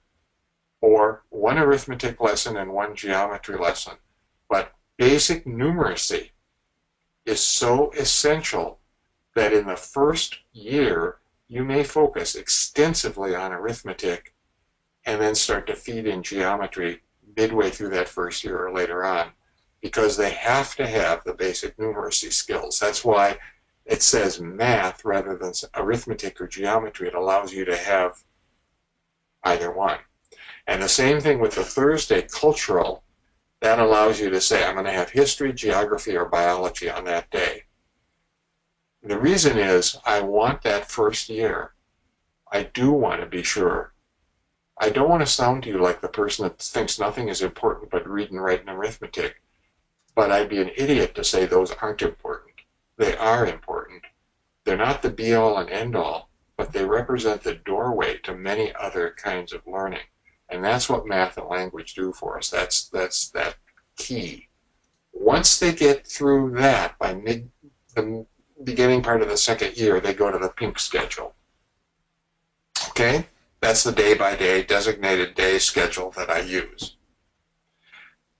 or 1 arithmetic lesson and 1 geometry lesson. But basic numeracy is so essential that in the first year, you may focus extensively on arithmetic and then start to feed in geometry midway through that first year or later on, because they have to have the basic numeracy skills. That's why it says math rather than arithmetic or geometry. It allows you to have either one. And the same thing with the Thursday cultural. That allows you to say, I'm going to have history, geography, or biology on that day. The reason is I want that first year. I do want to be sure. I don't want to sound to you like the person that thinks nothing is important but read and write and arithmetic. But I'd be an idiot to say those aren't important. They are important. They're not the be-all and end-all, but they represent the doorway to many other kinds of learning. And that's what math and language do for us. That's that key. Once they get through that, by the beginning part of the second year, they go to the pink schedule. Okay? That's the day-by-day designated day schedule that I use.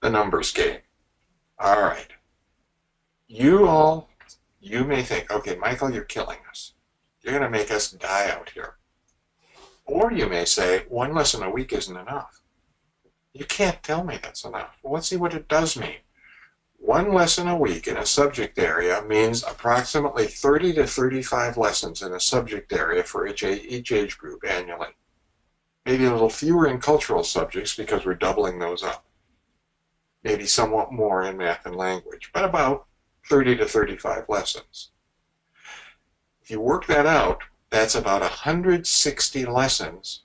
The numbers game. All right. You may think, okay, Michael, you're killing us. You're going to make us die out here. Or you may say, one lesson a week isn't enough. You can't tell me that's enough. Well, let's see what it does mean. One lesson a week in a subject area means approximately 30 to 35 lessons in a subject area for each age group annually. Maybe a little fewer in cultural subjects because we're doubling those up. Maybe somewhat more in math and language, but about 30 to 35 lessons. If you work that out, that's about 160 lessons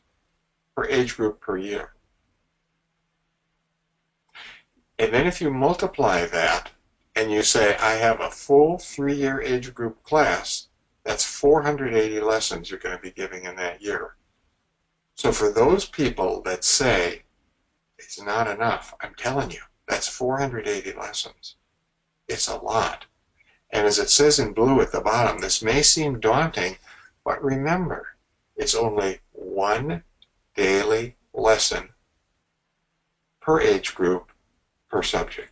per age group per year. And then if you multiply that and you say, I have a full 3-year age group class, that's 480 lessons you're going to be giving in that year. So for those people that say, it's not enough, I'm telling you, that's 480 lessons. It's a lot. And as it says in blue at the bottom, this may seem daunting, but remember, it's only one daily lesson per age group per subject.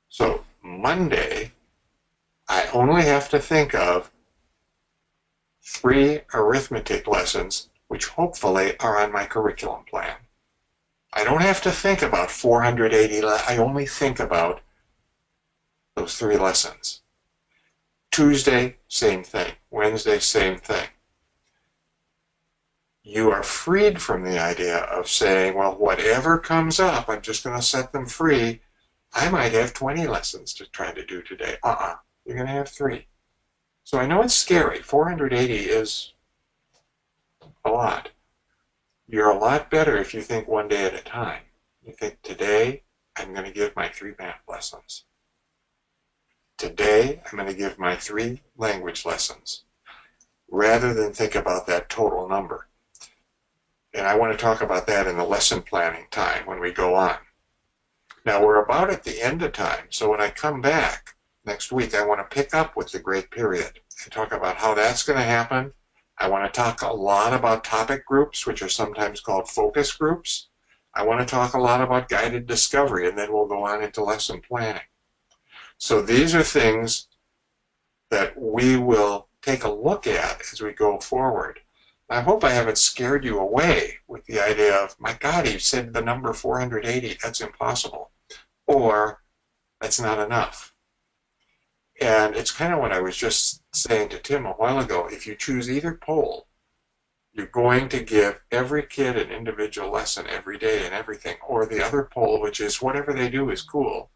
So Monday, I only have to think of 3 arithmetic lessons, which hopefully are on my curriculum plan. I don't have to think about 480, I only think about those 3 lessons. Tuesday, same thing. Wednesday, same thing. You are freed from the idea of saying, well, whatever comes up, I'm just going to set them free. I might have 20 lessons to try to do today. You're going to have 3. So I know it's scary. 480 is a lot. You're a lot better if you think one day at a time. You think, today, I'm going to give my 3 math lessons. Today, I'm going to give my 3 language lessons, rather than think about that total number. And I want to talk about that in the lesson planning time when we go on. Now, we're about at the end of time, so when I come back next week, I want to pick up with the Great Period and talk about how that's going to happen. I want to talk a lot about topic groups, which are sometimes called focus groups. I want to talk a lot about guided discovery, and then we'll go on into lesson planning. So these are things that we will take a look at as we go forward. I hope I haven't scared you away with the idea of, my God, he said the number 480, that's impossible, or that's not enough. And it's kind of what I was just saying to Tim a while ago. If you choose either pole, you're going to give every kid an individual lesson every day and everything, or the other pole, which is whatever they do is cool.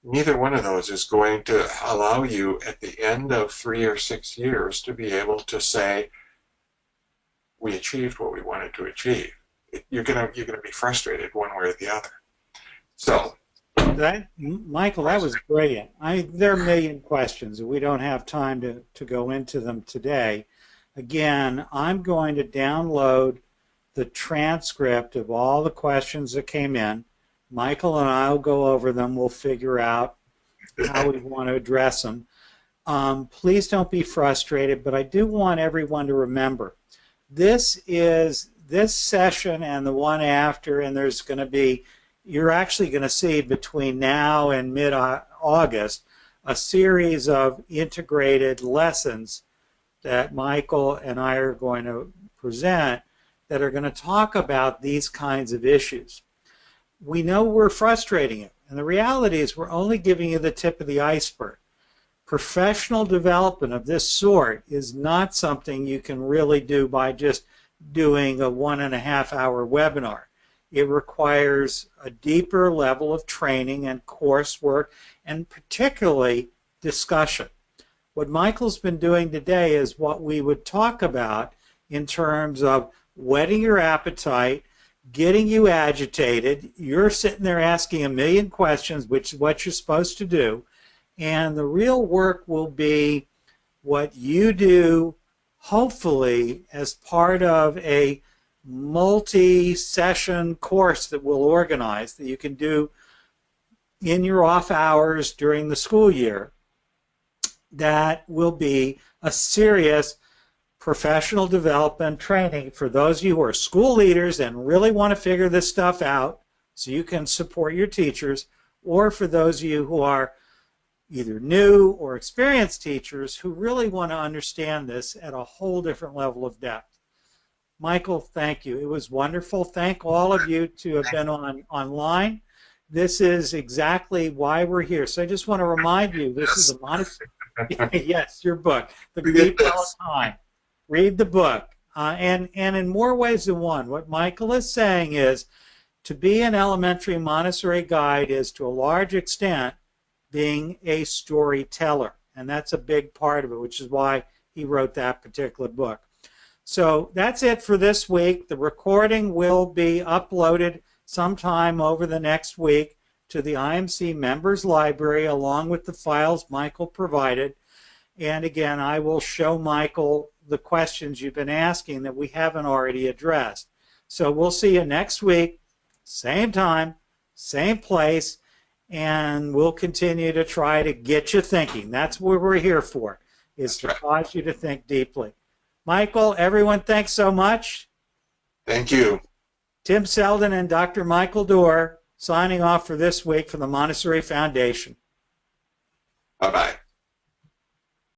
Neither one of those is going to allow you at the end of 3 or 6 years to be able to say, we achieved what we wanted to achieve. You're gonna be frustrated one way or the other. So, Michael, that was brilliant. There are a million questions, and we don't have time to go into them today. Again, I'm going to download the transcript of all the questions that came in. Michael and I will go over them. We'll figure out how we want to address them. Please don't be frustrated, but I do want everyone to remember, this session and the one after, and there's going to be, you're actually going to see between now and mid-August a series of integrated lessons that Michael and I are going to present that are going to talk about these kinds of issues. We know we're frustrating you, and the reality is we're only giving you the tip of the iceberg. Professional development of this sort is not something you can really do by just doing a 1.5-hour webinar. It requires a deeper level of training and coursework, and particularly discussion. What Michael's been doing today is what we would talk about in terms of whetting your appetite, getting you agitated. You're sitting there asking a million questions, which is what you're supposed to do. And the real work will be what you do, hopefully, as part of a multi-session course that we'll organize that you can do in your off hours during the school year. that will be a serious professional development training for those of you who are school leaders and really want to figure this stuff out so you can support your teachers, or for those of you who are either new or experienced teachers who really want to understand this at a whole different level of depth. Michael, thank you. It was wonderful. Thank all of you to have been online. This is exactly why we're here. So I just want to remind you, this is a Montessori, yes, your book, The People of Time. Read the book. And in more ways than one, what Michael is saying is to be an elementary Montessori guide is to a large extent being a storyteller. And that's a big part of it, which is why he wrote that particular book. So that's it for this week. The recording will be uploaded sometime over the next week to the IMC Members Library along with the files Michael provided. And again, I will show Michael the questions you've been asking that we haven't already addressed. So we'll see you next week, same time, same place, and we'll continue to try to get you thinking. That's what we're here for, is to cause you to think deeply. Michael, everyone, thanks so much. Thank you. Tim Selden and Dr. Michael Dorer signing off for this week from the Montessori Foundation. Bye-bye.